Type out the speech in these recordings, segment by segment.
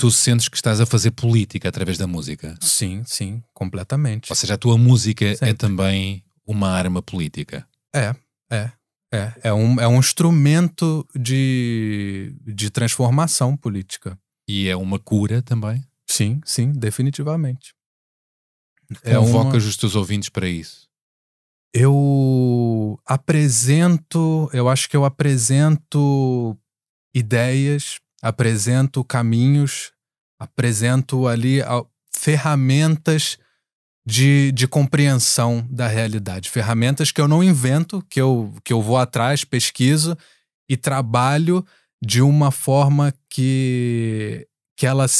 Tu sentes que estás a fazer política através da música? Sim, sim, completamente. Ou seja, a tua música Sempre. é também uma arma política? É um instrumento de transformação política. E é uma cura também? Sim, definitivamente. Convocas os teus ouvintes para isso? Eu acho que eu apresento ideias, apresento caminhos, apresento ali ferramentas de compreensão da realidade. Ferramentas que eu não invento, que eu vou atrás, pesquiso e trabalho de uma forma que elas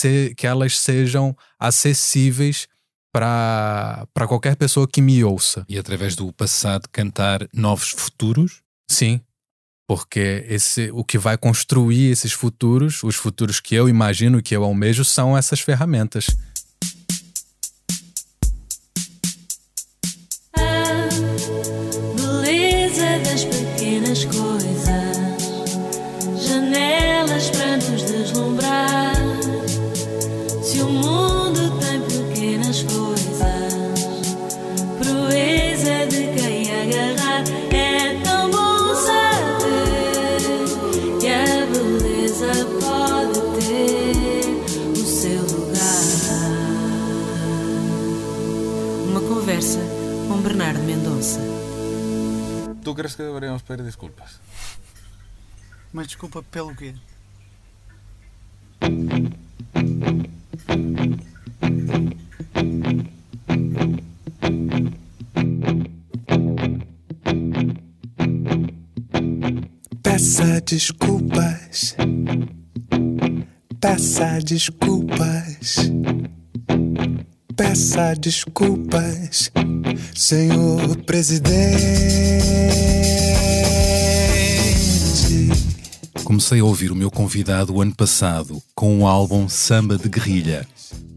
sejam acessíveis para qualquer pessoa que me ouça. E através do passado cantar novos futuros? Sim, porque o que vai construir esses futuros, os futuros que eu imagino, que eu almejo, são essas ferramentas. A beleza das pequenas coisas, janelas, prantos deslumbrar. Se o mundo tem pequenas coisas, proeza de quem agarrar. É tão bom saber que a beleza pode ter o seu lugar. Uma conversa com Bernardo Mendonça. ¿Tú crees que deberíamos pedir disculpas? Mas desculpa pelo quê? Peça desculpas. Peça desculpas. Peça desculpas, senhor presidente. Comecei a ouvir o meu convidado o ano passado com o álbum Samba de Guerrilha.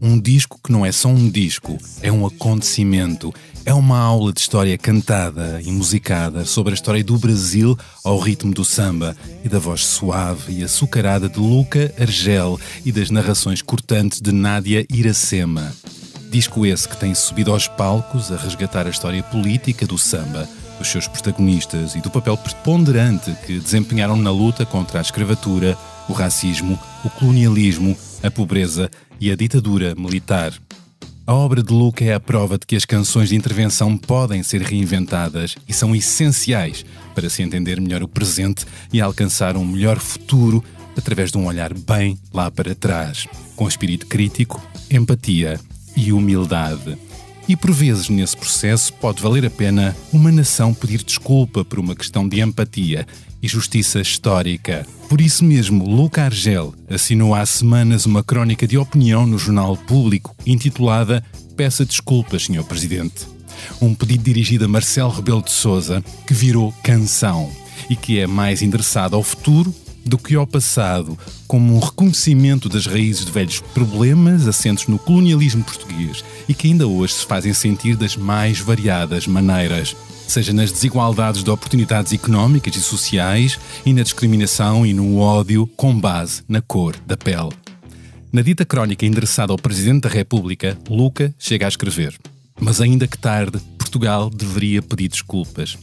Um disco que não é só um disco, é um acontecimento. É uma aula de história cantada e musicada sobre a história do Brasil ao ritmo do samba e da voz suave e açucarada de Luca Argel e das narrações cortantes de Nádia Iracema. Disco esse que tem subido aos palcos a resgatar a história política do samba, dos seus protagonistas e do papel preponderante que desempenharam na luta contra a escravatura, o racismo, o colonialismo, a pobreza e a ditadura militar. A obra de Luca é a prova de que as canções de intervenção podem ser reinventadas e são essenciais para se entender melhor o presente e alcançar um melhor futuro através de um olhar bem lá para trás, com espírito crítico, empatia e humildade. E por vezes nesse processo pode valer a pena uma nação pedir desculpa por uma questão de empatia e justiça histórica. Por isso mesmo, Luca Argel assinou há semanas uma crónica de opinião no Jornal Público intitulada Peça desculpas, Sr. Presidente. Um pedido dirigido a Marcelo Rebelo de Sousa que virou canção e que é mais endereçado ao futuro do que ao passado, como um reconhecimento das raízes de velhos problemas assentes no colonialismo português e que ainda hoje se fazem sentir das mais variadas maneiras, seja nas desigualdades de oportunidades económicas e sociais e na discriminação e no ódio com base na cor da pele. Na dita crónica endereçada ao Presidente da República, Luca chega a escrever: mas ainda que tarde, Portugal deveria pedir desculpas.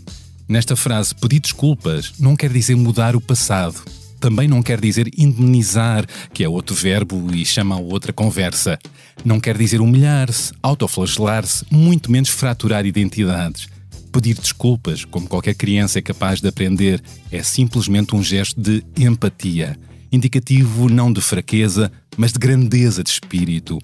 Nesta frase, pedir desculpas não quer dizer mudar o passado. Também não quer dizer indemnizar, que é outro verbo e chama a outra conversa. Não quer dizer humilhar-se, autoflagelar-se, muito menos fraturar identidades. Pedir desculpas, como qualquer criança é capaz de aprender, é simplesmente um gesto de empatia, indicativo não de fraqueza, mas de grandeza de espírito.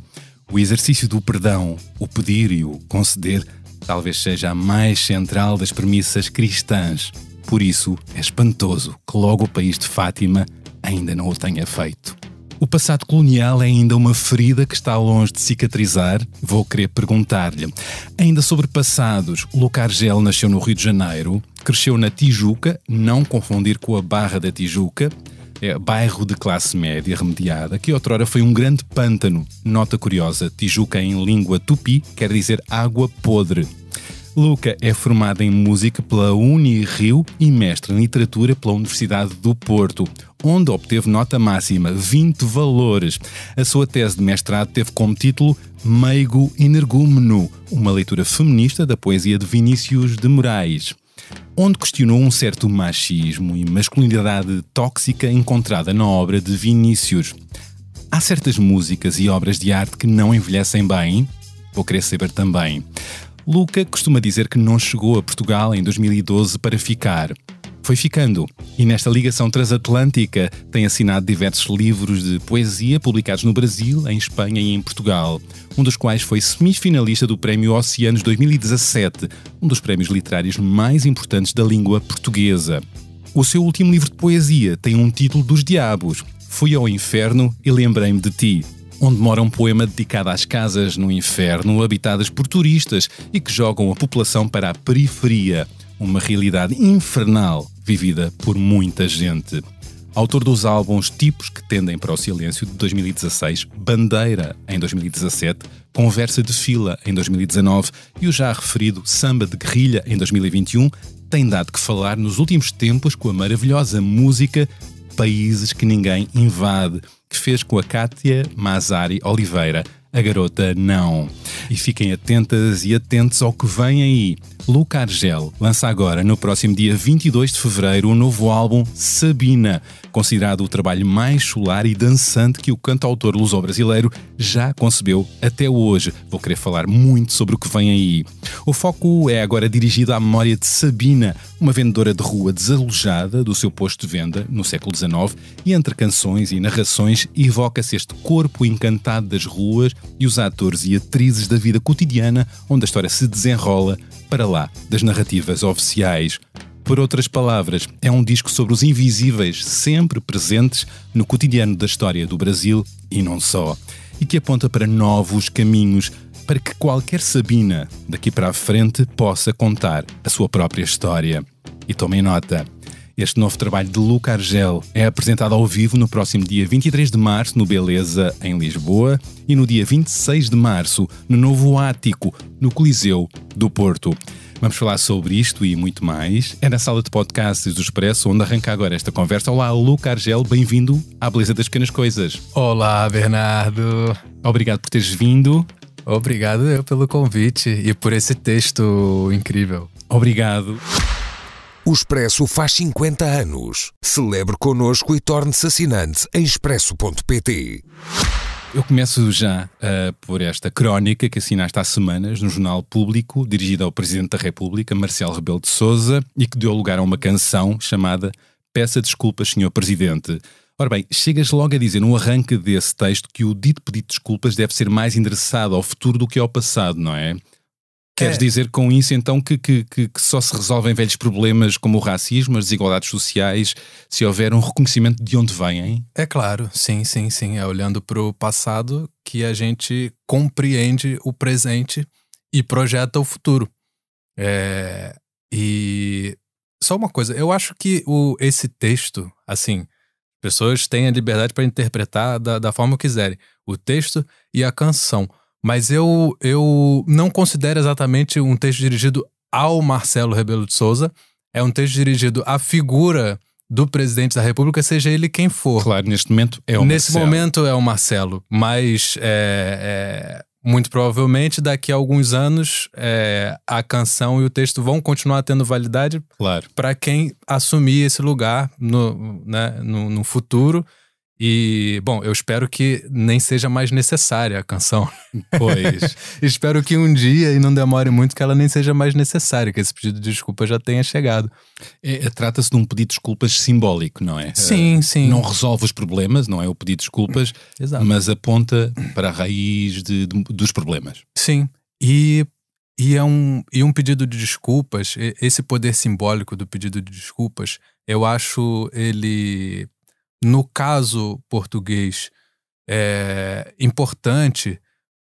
O exercício do perdão, o pedir e o conceder, talvez seja a mais central das premissas cristãs. Por isso, é espantoso que logo o país de Fátima ainda não o tenha feito. O passado colonial é ainda uma ferida que está longe de cicatrizar. Vou querer perguntar-lhe. Ainda sobre passados, Luca Argel nasceu no Rio de Janeiro, cresceu na Tijuca, não confundir com a Barra da Tijuca, bairro de classe média remediada, que outrora foi um grande pântano. Nota curiosa, Tijuca em língua tupi quer dizer água podre. Luca é formado em música pela Unirio e mestre em literatura pela Universidade do Porto, onde obteve nota máxima, 20 valores. A sua tese de mestrado teve como título Meigo Energúmeno, uma leitura feminista da poesia de Vinícius de Moraes, onde questionou um certo machismo e masculinidade tóxica encontrada na obra de Vinícius. Há certas músicas e obras de arte que não envelhecem bem? Vou querer saber também. Luca costuma dizer que não chegou a Portugal em 2012 para ficar. Foi ficando, e nesta ligação transatlântica tem assinado diversos livros de poesia publicados no Brasil, em Espanha e em Portugal, um dos quais foi semifinalista do Prémio Oceanos 2017, um dos prémios literários mais importantes da língua portuguesa. O seu último livro de poesia tem um título dos diabos, Fui ao Inferno e Lembrei-me de Ti, onde mora um poema dedicado às casas no inferno habitadas por turistas e que jogam a população para a periferia, uma realidade infernal vivida por muita gente. Autor dos álbuns Tipos que Tendem para o Silêncio de 2016, Bandeira em 2017, Conversa de Fila em 2019 e o já referido Samba de Guerrilha em 2021, tem dado que falar nos últimos tempos com a maravilhosa música Países que Ninguém Invade, que fez com a Kátia Mazari Oliveira, A Garota Não. E fiquem atentas e atentos ao que vem aí. Luca Argel lança agora, no próximo dia 22 de fevereiro, o novo álbum Sabina, considerado o trabalho mais solar e dançante que o cantautor luso-brasileiro já concebeu até hoje. Vou querer falar muito sobre o que vem aí. O foco é agora dirigido à memória de Sabina, uma vendedora de rua desalojada do seu posto de venda no século XIX, e entre canções e narrações evoca-se este corpo encantado das ruas e os atores e atrizes da vida cotidiana onde a história se desenrola para lá das narrativas oficiais. Por outras palavras, é um disco sobre os invisíveis sempre presentes no cotidiano da história do Brasil e não só, e que aponta para novos caminhos para que qualquer Sabina daqui para a frente possa contar a sua própria história. E tomem nota, este novo trabalho de Luca Argel é apresentado ao vivo no próximo dia 23 de março no Beleza, em Lisboa, e no dia 26 de março no Novo Ático, no Coliseu do Porto. Vamos falar sobre isto e muito mais. É na sala de podcasts do Expresso, onde arranca agora esta conversa. Olá, Luca Argel, bem-vindo à Beleza das Pequenas Coisas. Olá, Bernardo. Obrigado por teres vindo. Obrigado eu pelo convite e por esse texto incrível. Obrigado. O Expresso faz 50 anos. Celebre connosco e torne-se assinante em expresso.pt. Eu começo já por esta crónica que assinaste há semanas no Jornal Público, dirigida ao Presidente da República, Marcelo Rebelo de Sousa, e que deu lugar a uma canção chamada Peça Desculpas, Sr. Presidente. Ora bem, chegas logo a dizer no arranque desse texto que o dito pedido de desculpas deve ser mais endereçado ao futuro do que ao passado, não é? Queres dizer com isso, então, que só se resolvem velhos problemas como o racismo, as desigualdades sociais, se houver um reconhecimento de onde vêm? É claro, sim. É olhando para o passado que a gente compreende o presente e projeta o futuro. E só uma coisa, eu acho que esse texto, assim, pessoas têm a liberdade para interpretar da forma que quiserem, o texto e a canção. Mas eu não considero exatamente um texto dirigido ao Marcelo Rebelo de Sousa. É um texto dirigido à figura do presidente da República, seja ele quem for. Claro, neste momento é o Marcelo. Nesse momento é o Marcelo. Mas muito provavelmente daqui a alguns anos a canção e o texto vão continuar tendo validade, claro, para quem assumir esse lugar no futuro. E, bom, eu espero que nem seja mais necessária a canção. Pois. Espero que um dia, e não demore muito, que ela nem seja mais necessária, que esse pedido de desculpa já tenha chegado. Trata-se de um pedido de desculpas simbólico, não é? Sim. Não resolve os problemas, não é o pedido de desculpas, mas aponta para a raiz dos problemas. Sim, e um pedido de desculpas, esse poder simbólico do pedido de desculpas, eu acho ele, no caso português, importante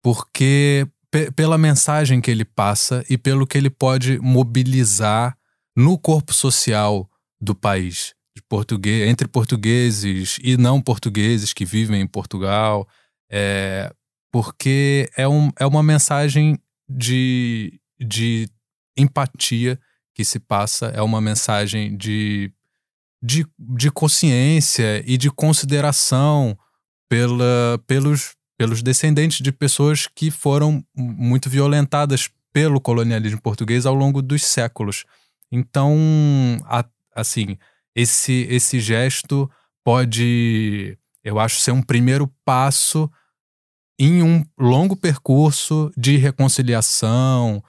porque pela mensagem que ele passa e pelo que ele pode mobilizar no corpo social do país, entre portugueses e não portugueses que vivem em Portugal, porque é uma mensagem de empatia que se passa, é uma mensagem de de consciência e de consideração pelos descendentes de pessoas que foram muito violentadas pelo colonialismo português ao longo dos séculos. Então, assim, esse gesto pode, eu acho, ser um primeiro passo em um longo percurso de reconciliação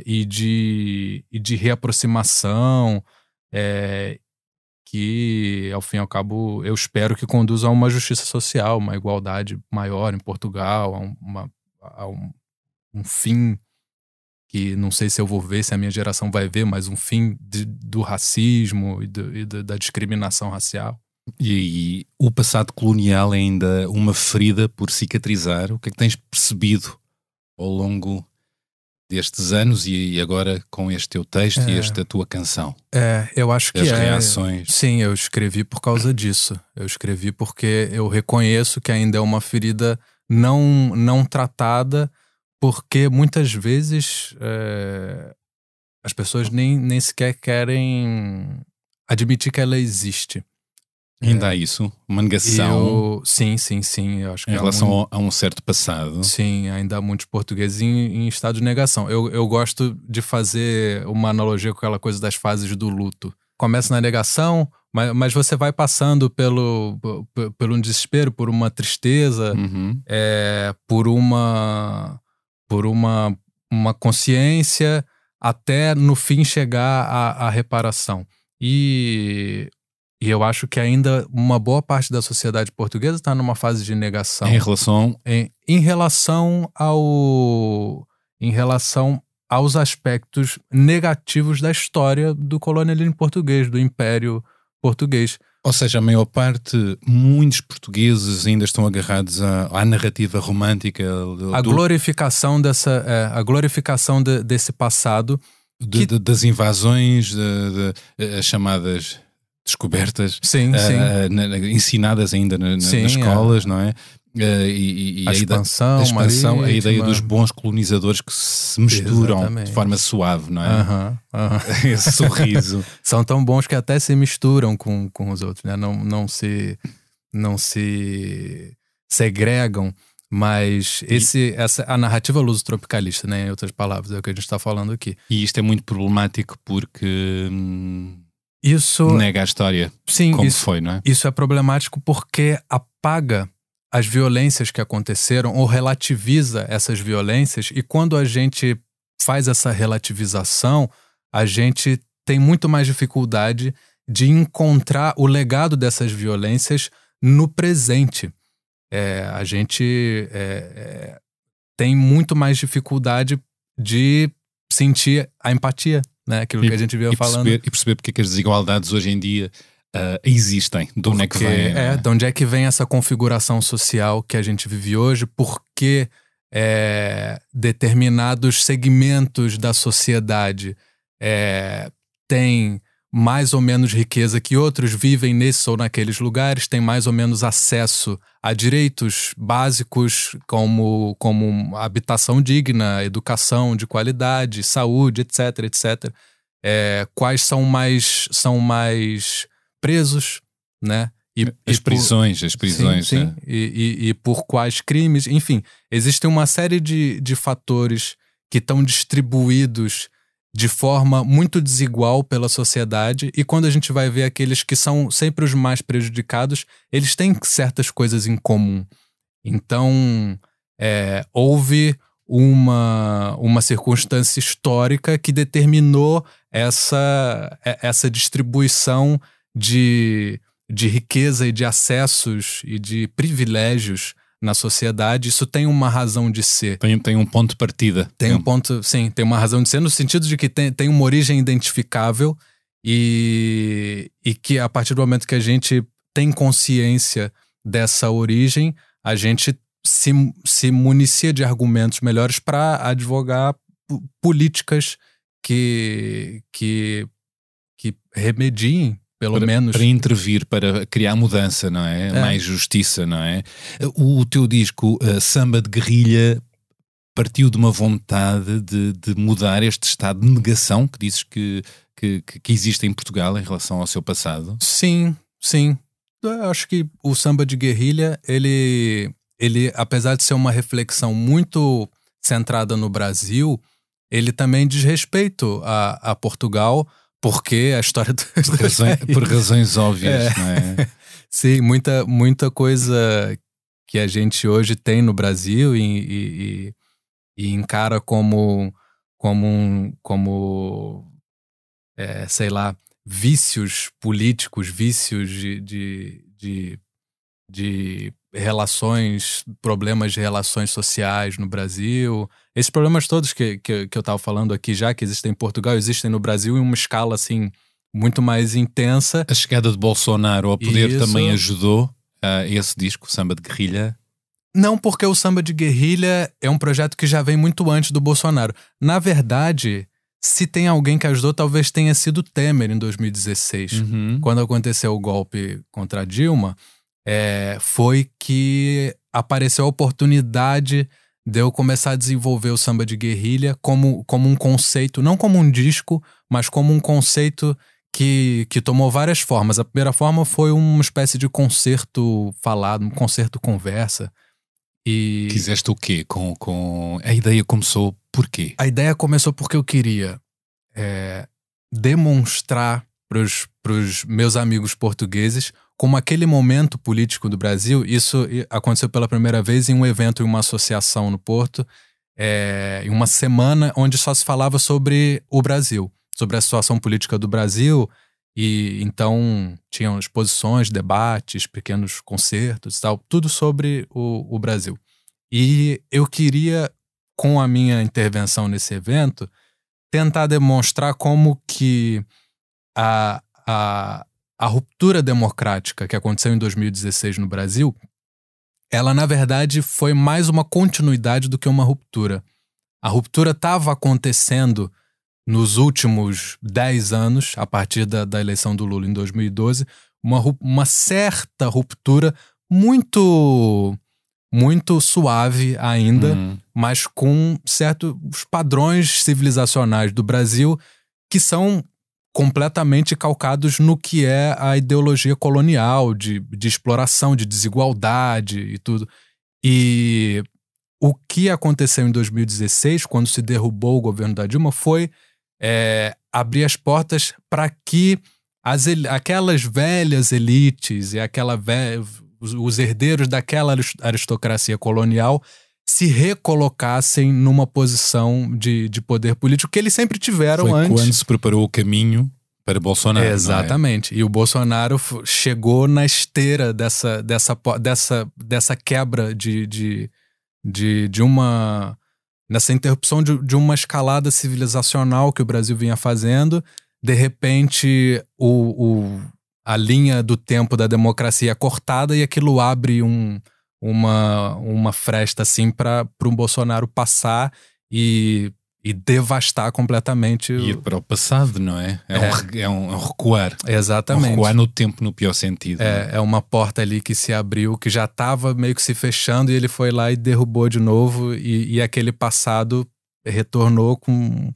e de reaproximação, que, ao fim e ao cabo, eu espero que conduza a uma justiça social, uma igualdade maior em Portugal, a um fim que não sei se eu vou ver, se a minha geração vai ver, mas um fim do racismo e da discriminação racial. E o passado colonial é ainda uma ferida por cicatrizar. O que é que tens percebido ao longo destes anos e agora com este teu texto e esta tua canção? Eu acho que as reações. Sim, eu escrevi por causa disso. Eu escrevi porque eu reconheço que ainda é uma ferida não tratada, porque muitas vezes as pessoas nem sequer querem admitir que ela existe. Ainda há isso? Uma negação? Sim. Eu acho que em relação a um certo passado? Sim, ainda há muitos portugueses em estado de negação. Eu gosto de fazer uma analogia com aquela coisa das fases do luto. Começa na negação, mas você vai passando pelo um desespero, por uma tristeza, por uma consciência, até no fim chegar à reparação. E eu acho que ainda uma boa parte da sociedade portuguesa está numa fase de negação. Em relação aos aspectos negativos da história do colonialismo português, do Império Português. Ou seja, a maior parte, muitos portugueses ainda estão agarrados à narrativa romântica. A glorificação desse passado. Das invasões, as chamadas descobertas, ensinadas ainda nas escolas, não é? E a expansão, a ideia dos bons colonizadores que se misturam de forma suave, não é? Esse sorriso. São tão bons que até se misturam com os outros, né? Não se segregam, mas a narrativa luso-tropicalista, né? Em outras palavras, é o que a gente está falando aqui. E isto é muito problemático porque isso nega a história foi, não é? Isso é problemático porque apaga as violências que aconteceram ou relativiza essas violências, e quando a gente faz essa relativização, a gente tem muito mais dificuldade de encontrar o legado dessas violências no presente. A gente tem muito mais dificuldade de sentir a empatia, né? Aquilo que a gente veio falando. E perceber porque é que as desigualdades hoje em dia existem. De onde é que vem? De onde é que vem essa configuração social que a gente vive hoje? Porque determinados segmentos da sociedade têm mais ou menos riqueza que outros, vivem nesses ou naqueles lugares, têm mais ou menos acesso a direitos básicos como habitação digna, educação de qualidade, saúde, etc, etc. Quais são mais presos, né? As prisões. Sim. E por quais crimes, enfim. Existe uma série de fatores que estão distribuídos de forma muito desigual pela sociedade, e quando a gente vai ver aqueles que são sempre os mais prejudicados, eles têm certas coisas em comum. Então, houve uma circunstância histórica que determinou essa distribuição de riqueza e de acessos e de privilégios na sociedade. Isso tem uma razão de ser. Tem um ponto de partida. Tem uma razão de ser, no sentido de que tem uma origem identificável e que a partir do momento que a gente tem consciência dessa origem, a gente se municia de argumentos melhores para advogar políticas que remediem, pelo menos. Para intervir, para criar mudança, não é? Mais justiça, não é? O teu disco, Samba de Guerrilha, partiu de uma vontade de mudar este estado de negação que dizes que existe em Portugal em relação ao seu passado? Sim. Eu acho que o samba de guerrilha, ele, apesar de ser uma reflexão muito centrada no Brasil, ele também diz respeito a Portugal, porque a história por razões óbvias, não é? Sim, muita coisa que a gente hoje tem no Brasil e encara como sei lá, vícios políticos, vícios de relações, problemas de relações sociais no Brasil. Esses problemas todos que eu estava falando aqui já, que existem em Portugal, existem no Brasil em uma escala assim muito mais intensa. A chegada de Bolsonaro ao poder Isso. também ajudou a esse disco, Samba de Guerrilha? Não, porque o Samba de Guerrilha é um projeto que já vem muito antes do Bolsonaro. Na verdade, se tem alguém que ajudou, talvez tenha sido Temer em 2016. Quando aconteceu o golpe contra a Dilma, foi que apareceu a oportunidade de eu começar a desenvolver o Samba de Guerrilha como um conceito, não como um disco, mas como um conceito que tomou várias formas. A primeira forma foi uma espécie de concerto falado, um concerto conversa. E quiseste o quê? A ideia começou por quê? A ideia começou porque eu queria demonstrar para os meus amigos portugueses como aquele momento político do Brasil, isso aconteceu pela primeira vez em um evento, em uma associação no Porto, em uma semana onde só se falava sobre o Brasil, sobre a situação política do Brasil, e então tinham exposições, debates, pequenos concertos e tal, tudo sobre o Brasil. E eu queria, com a minha intervenção nesse evento, tentar demonstrar como que a ruptura democrática que aconteceu em 2016 no Brasil, ela na verdade foi mais uma continuidade do que uma ruptura. A ruptura estava acontecendo nos últimos 10 anos, a partir da eleição do Lula em 2012, uma certa ruptura muito suave ainda, mas com certos padrões civilizacionais do Brasil que são completamente calcados no que é a ideologia colonial, de exploração, de desigualdade e tudo. E o que aconteceu em 2016, quando se derrubou o governo da Dilma, foi abrir as portas para que aquelas velhas elites e os herdeiros daquela aristocracia colonial se recolocassem numa posição de poder político que eles sempre tiveram foi antes. Quando se preparou o caminho para Bolsonaro. Exatamente. E o Bolsonaro chegou na esteira dessa quebra nessa interrupção de uma escalada civilizacional que o Brasil vinha fazendo. De repente, a linha do tempo da democracia é cortada e aquilo abre uma fresta assim para um Bolsonaro passar e devastar completamente. Ir para o passado, não é? É um recuar. Exatamente. Um recuar no tempo, no pior sentido. É uma porta ali que se abriu, que já estava meio que se fechando, e ele foi lá e derrubou de novo, e aquele passado retornou com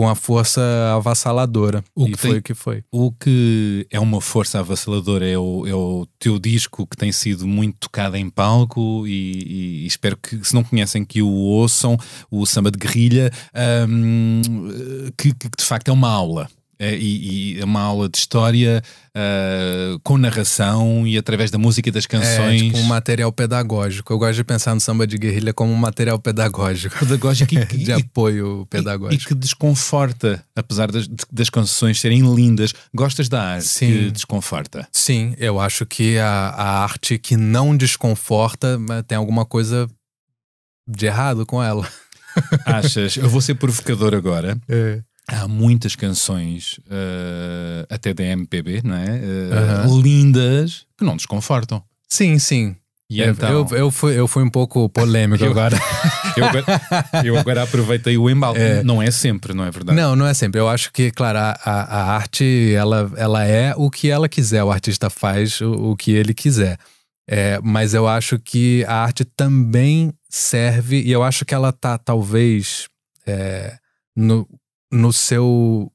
a força avassaladora. Foi o que foi. O que é uma força avassaladora é o teu disco, que tem sido muito tocado em palco, e espero que, se não conhecem, que o ouçam, o Samba de Guerrilha, que de facto é uma aula. E é uma aula de história com narração e através da música e das canções. Tipo um material pedagógico. Eu gosto de pensar no Samba de Guerrilha como um material pedagógico. Pedagógico de apoio pedagógico. E que desconforta, apesar das canções serem lindas. Gostas da arte que desconforta? Sim, eu acho que a arte que não desconforta tem alguma coisa de errado com ela. Achas? Eu vou ser provocador agora. Há muitas canções, até da MPB, não é? Lindas, que não desconfortam. Sim, sim. E então... eu fui um pouco polêmico agora. eu agora aproveitei o embalo. Não é sempre, não é verdade? Não é sempre. Eu acho que, claro, a arte, ela é o que ela quiser. O artista faz o que ele quiser. Mas eu acho que a arte também serve, e eu acho que ela tá, talvez,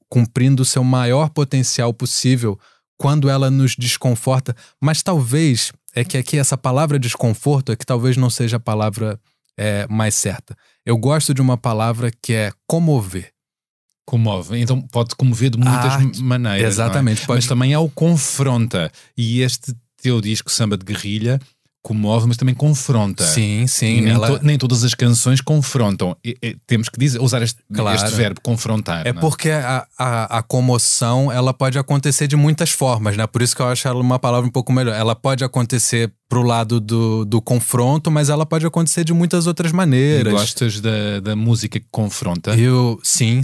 cumprindo o seu maior potencial possível quando ela nos desconforta. Mas talvez, é que aqui essa palavra desconforto é que talvez não seja a palavra mais certa. Eu gosto de uma palavra que é comover. Comove. Então pode comover de muitas maneiras. Exatamente. Não é? Mas também é o confronta. E este teu disco Samba de Guerrilha comove, mas também confronta. Sim. Nem todas as canções confrontam. Temos que usar este verbo, confrontar. Porque a comoção, ela pode acontecer de muitas formas, né? Por isso que eu acho ela uma palavra um pouco melhor. Ela pode acontecer pro lado do confronto, mas ela pode acontecer de muitas outras maneiras. E gostas da música que confronta? Sim,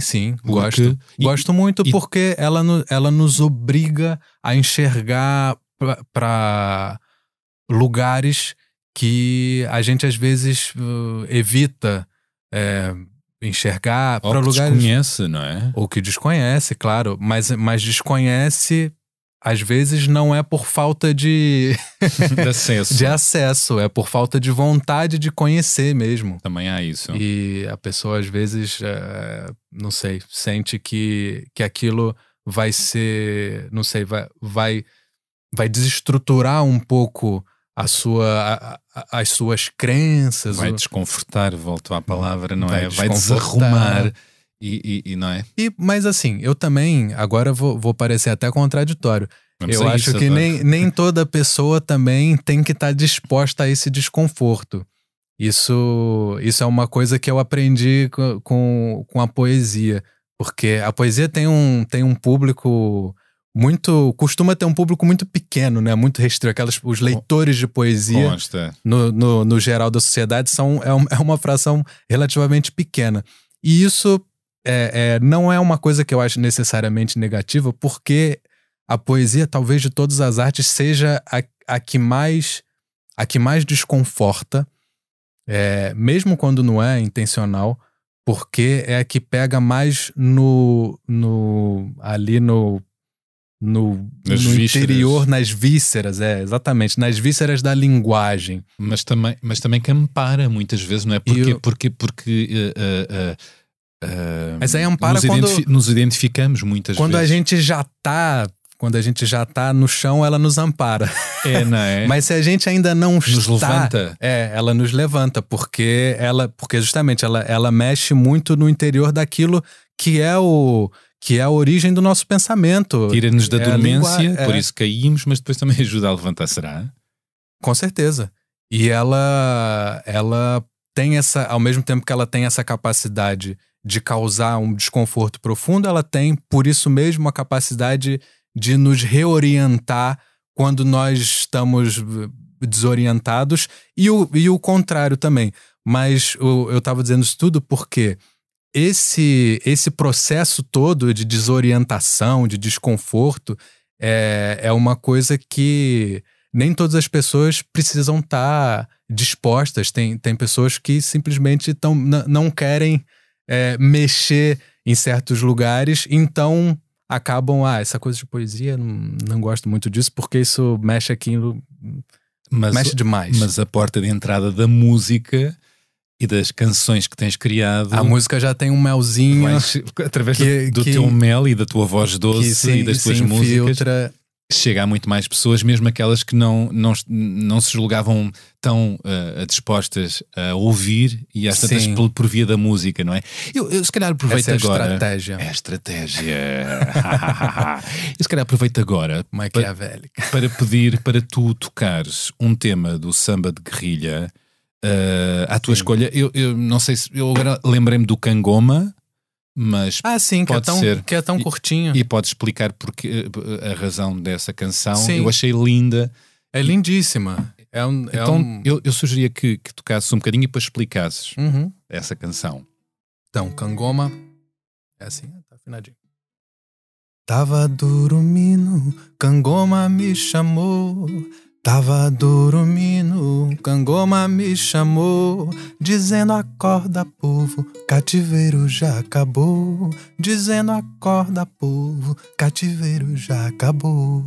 gosto muito porque ela nos obriga a enxergar para lugares que a gente às vezes evita enxergar, para lugares desconhece, não é? Ou que desconhece, claro, mas desconhece às vezes não é por falta de acesso, é por falta de vontade de conhecer mesmo. Também há isso. E a pessoa às vezes não sei, sente que aquilo vai ser, não sei, vai desestruturar um pouco as suas crenças. Vai desconfortar, volto à palavra, não é? Vai desarrumar e não é? Mas assim, eu também, agora vou parecer até contraditório. Eu acho que nem toda pessoa também tem que estar disposta a esse desconforto. Isso é uma coisa que eu aprendi com a poesia. Porque a poesia tem um público... costuma ter um público muito pequeno, né? Muito restrito. Os leitores de poesia, no geral da sociedade, é uma fração relativamente pequena. E isso não é uma coisa que eu acho necessariamente negativa, porque a poesia, talvez de todas as artes, seja a que mais desconforta, mesmo quando não é intencional, porque é a que pega mais ali no interior, nas vísceras, exatamente, nas vísceras da linguagem. Mas também que ampara muitas vezes, não é? Porque mas aí ampara nos identificamos muitas vezes. Quando a gente já tá no chão, ela nos ampara. Não é? Mas se a gente ainda não nos levanta. Ela nos levanta, porque justamente ela mexe muito no interior daquilo que é a origem do nosso pensamento. Tira-nos da dormência, por isso caímos, mas depois também ajuda a levantar, será? Com certeza. E ela tem ao mesmo tempo que ela tem essa capacidade de causar um desconforto profundo, ela tem, por isso mesmo, a capacidade de nos reorientar quando nós estamos desorientados, e o contrário também. Mas eu estava dizendo isso tudo porque esse processo todo de desorientação, de desconforto, é uma coisa que nem todas as pessoas precisam estar dispostas. Tem pessoas que simplesmente não querem mexer em certos lugares, então acabam, essa coisa de poesia, não gosto muito disso, porque isso mexe aquilo, mexe demais. Mas a porta de entrada da música e das canções que tens criado... A música já tem um melzinho... Através do teu mel e da tua voz doce e das tuas músicas... Chega a muito mais pessoas, mesmo aquelas que não se julgavam tão dispostas a ouvir, e às tantas por via da música, não é? Eu se calhar aproveito agora... estratégia. É estratégia. Eu se calhar aproveito agora para pedir para tu tocares um tema do Samba de Guerrilha à tua escolha. Eu não sei se... Eu agora lembrei-me do Cangoma, mas sim, que é tão curtinho. E podes explicar a razão dessa canção. Sim. Eu achei linda. É lindíssima. Eu sugeria que tocasses um bocadinho e depois explicasses essa canção. Então, Cangoma é assim, tá afinadinho. Tava dormindo, Cangoma me chamou. Tava dormindo, Cangoma me chamou, dizendo acorda povo, cativeiro já acabou. Dizendo acorda povo, cativeiro já acabou.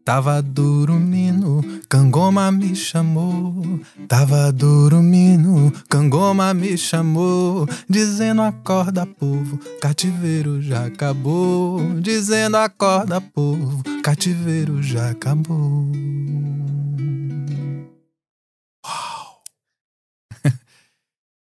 Tava dormindo, Cangoma me chamou. Tava dormindo, Cangoma me chamou, dizendo acorda povo, cativeiro já acabou. Dizendo acorda povo, cativeiro já acabou. Uau!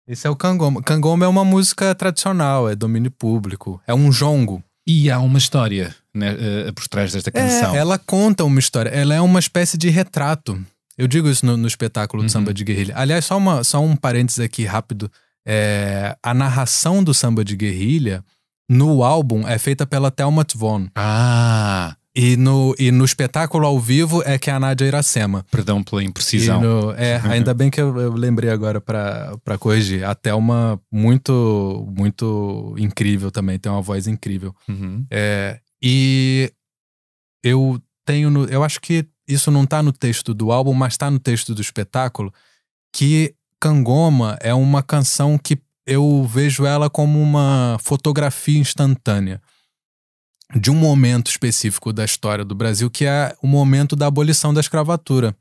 Esse é o Cangoma. Cangoma é uma música tradicional, é domínio público, é um jongo. E há uma história, né, por trás desta canção. Ela conta uma história, ela é uma espécie de retrato. Eu digo isso no espetáculo do Samba de Guerrilha. Aliás, só um parênteses aqui rápido. A narração do Samba de Guerrilha no álbum é feita pela Thelma Tvon. Ah! E no espetáculo ao vivo é que é a Nádia Iracema. Perdão pela imprecisão. Ainda bem que eu lembrei agora pra corrigir. A Thelma, muito, muito incrível também, tem uma voz incrível. E eu tenho... eu acho que isso não tá no texto do álbum, mas tá no texto do espetáculo, que Cangoma é uma canção que eu vejo ela como uma fotografia instantânea de um momento específico da história do Brasil, que é o momento da abolição da escravatura.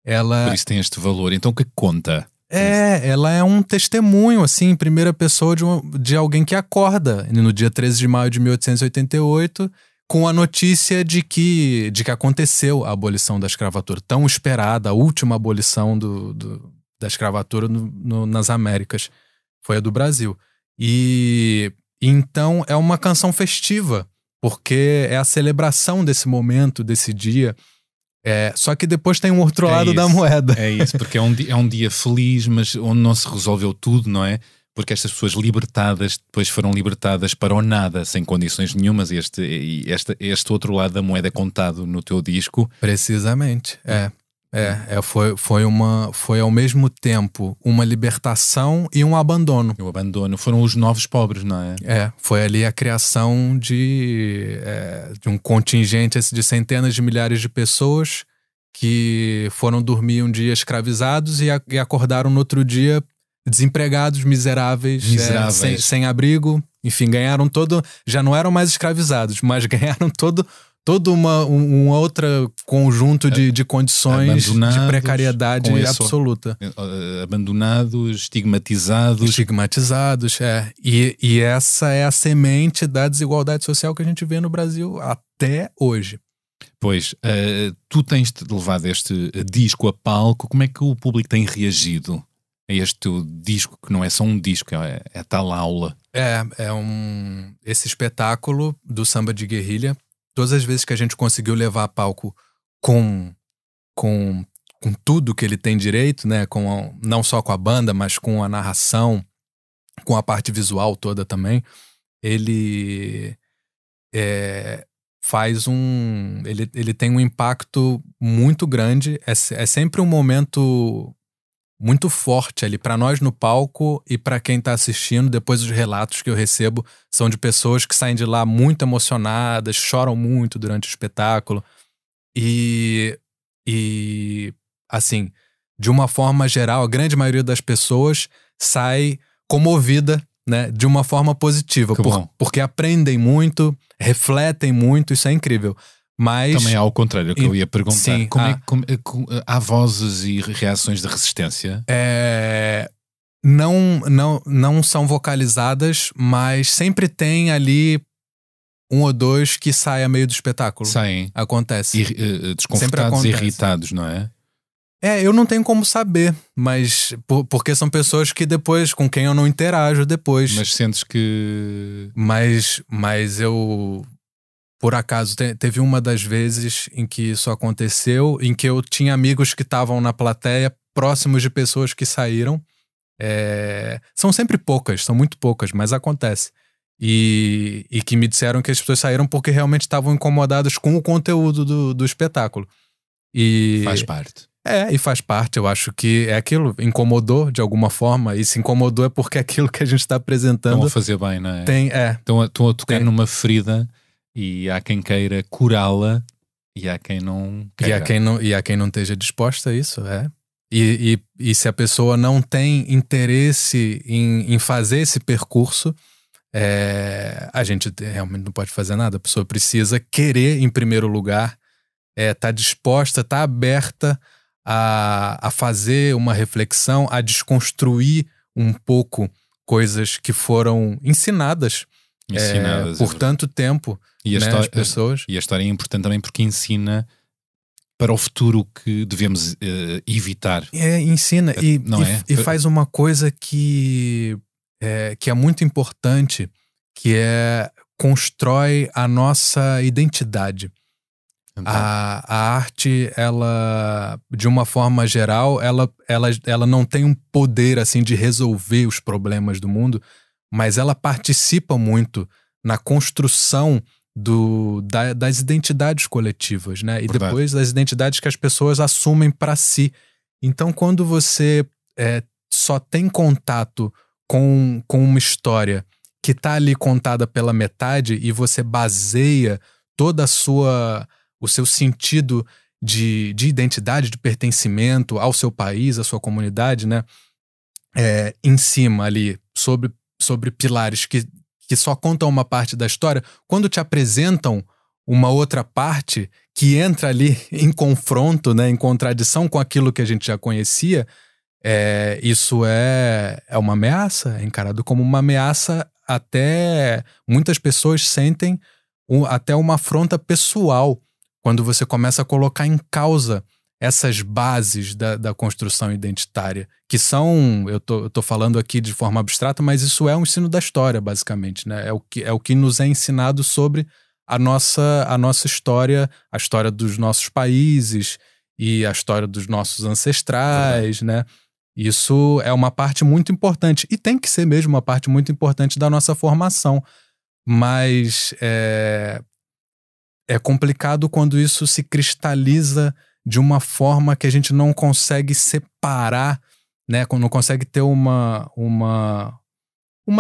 Por isso tem este valor. Então o que conta? Ela é um testemunho, assim, em primeira pessoa de alguém que acorda no dia 13 de maio de 1888 com a notícia de que aconteceu a abolição da escravatura, tão esperada, a última abolição da escravatura nas Américas. Foi a do Brasil. E então é uma canção festiva, porque é a celebração desse momento, desse dia. Só que depois tem um outro lado da moeda. É isso, porque é um dia feliz, mas onde não se resolveu tudo, não é? Porque estas pessoas libertadas depois foram libertadas para o nada, sem condições nenhumas. Este outro lado da moeda é contado no teu disco. Precisamente, foi ao mesmo tempo uma libertação e um abandono. O abandono foram os novos pobres, não é? Foi ali a criação de um contingente de centenas de milhares de pessoas que foram dormir um dia escravizados e acordaram no outro dia desempregados, miseráveis. Sem abrigo. Enfim, ganharam já não eram mais escravizados, mas ganharam todo um outro conjunto de condições de precariedade absoluta. Abandonados, estigmatizados. E essa é a semente da desigualdade social que a gente vê no Brasil até hoje. Pois, tu tens levado este disco a palco. Como é que o público tem reagido a este disco, que não é só um disco, é tal aula? Esse espetáculo do Samba de Guerrilha, todas as vezes que a gente conseguiu levar a palco com tudo que ele tem direito, né? Não só com a banda, mas com a narração, com a parte visual toda também, ele ele tem um impacto muito grande. É sempre um momento muito forte ali para nós no palco e para quem tá assistindo. Depois os relatos que eu recebo são de pessoas que saem de lá muito emocionadas, choram muito durante o espetáculo e assim, de uma forma geral, a grande maioria das pessoas sai comovida, né, de uma forma positiva, porque aprendem muito, refletem muito, isso é incrível. Mas também há ao contrário, que eu ia perguntar. Sim, há vozes e reações de resistência? Não são vocalizadas, mas sempre tem ali um ou dois que saem a meio do espetáculo. Saem. Acontece. Desconfortados e irritados, não é? Eu não tenho como saber, mas porque são pessoas que depois, com quem eu não interajo depois. Mas sentes que... Mas eu... Por acaso, teve uma das vezes em que isso aconteceu, em que eu tinha amigos que estavam na plateia, próximos de pessoas que saíram. São sempre poucas, são muito poucas, mas acontece. E que me disseram que as pessoas saíram porque realmente estavam incomodadas com o conteúdo do espetáculo. Faz parte. E faz parte. Eu acho que é aquilo, incomodou de alguma forma, e se incomodou é porque é aquilo que a gente está apresentando... Estão a fazer bem, não é? Estão a tocar numa ferida... E há quem queira curá-la E há quem não E queira. há quem não esteja disposta a isso, E se a pessoa não tem interesse em fazer esse percurso, a gente realmente não pode fazer nada. A pessoa precisa querer, em primeiro lugar, tá disposta, tá aberta a fazer uma reflexão, a desconstruir um pouco coisas que foram ensinadas por tanto tempo, E a, né, história, as pessoas. e a história é importante também porque ensina para o futuro que devemos evitar. Ensina Não é? E faz uma coisa que é muito importante, que constrói a nossa identidade. Então, A arte, ela, de uma forma geral, ela não tem um poder assim de resolver os problemas do mundo, mas ela participa muito na construção das identidades coletivas, né? E Verdade. depois das identidades que as pessoas assumem para si. Então, quando você só tem contato com uma história que está ali contada pela metade e você baseia toda o seu sentido de identidade, de pertencimento ao seu país, à sua comunidade, né? Em cima ali, sobre pilares que só contam uma parte da história, quando te apresentam uma outra parte que entra ali em confronto, né, em contradição com aquilo que a gente já conhecia, isso é uma ameaça, é encarado como uma ameaça. Até muitas pessoas sentem até uma afronta pessoal quando você começa a colocar em causa essas bases da construção identitária, que são, eu tô falando aqui de forma abstrata, mas isso é um ensino da história, basicamente, né? É o que nos é ensinado sobre a nossa história, a história dos nossos países e a história dos nossos ancestrais, né? Isso é uma parte muito importante, e tem que ser mesmo uma parte muito importante da nossa formação, mas é complicado quando isso se cristaliza de uma forma que a gente não consegue separar, né? Não consegue ter uma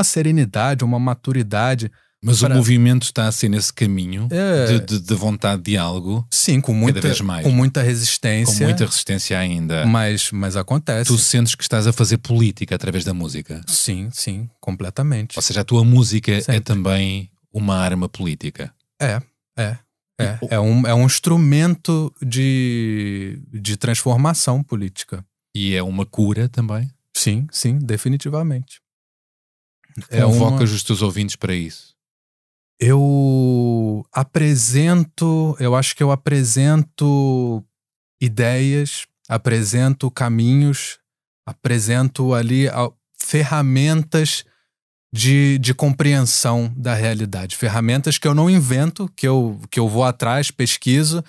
serenidade, uma maturidade. Mas o movimento está a ser nesse caminho de vontade de algo. Sim, cada vez mais. Com muita resistência. Com muita resistência ainda. Mas acontece. Tu sentes que estás a fazer política através da música? Sim, completamente. Ou seja, a tua música Sempre. é também uma arma política. É um instrumento de transformação política. E é uma cura também? Sim, definitivamente. Convocas os teus ouvintes para isso? Eu acho que eu apresento ideias, apresento caminhos, apresento ali ferramentas de compreensão da realidade. Ferramentas que eu não invento, que eu vou atrás, pesquiso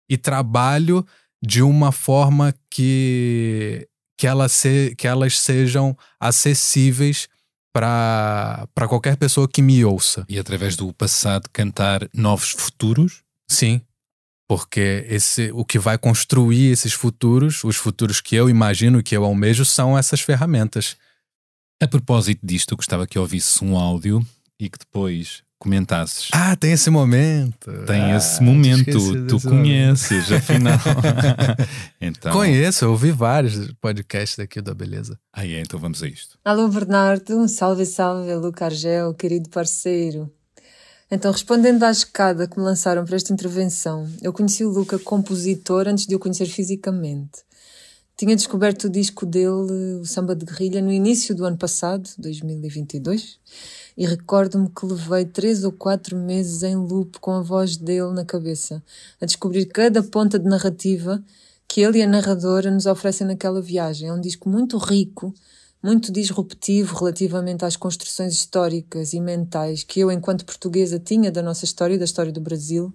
e trabalho de uma forma que elas sejam acessíveis para qualquer pessoa que me ouça. E através do passado cantar novos futuros? Sim, porque o que vai construir esses futuros, os futuros que eu imagino, que eu almejo, são essas ferramentas. A propósito disto, eu gostava que ouvisse um áudio e que depois comentasses. Tem esse momento. Tem esse momento, tu conheces, afinal. Então... Conheço, eu ouvi vários podcasts daqui da Beleza. Então vamos a isto. Alô Bernardo, salve, Luca Argel, querido parceiro. Então, respondendo à escada que me lançaram para esta intervenção, eu conheci o Luca compositor antes de o conhecer fisicamente. Tinha descoberto o disco dele, o Samba de Guerrilha, no início do ano passado, 2022, e recordo-me que levei 3 ou 4 meses em loop com a voz dele na cabeça, a descobrir cada ponta de narrativa que ele e a narradora nos oferecem naquela viagem. É um disco muito rico, muito disruptivo relativamente às construções históricas e mentais que eu, enquanto portuguesa, tinha da nossa história e da história do Brasil.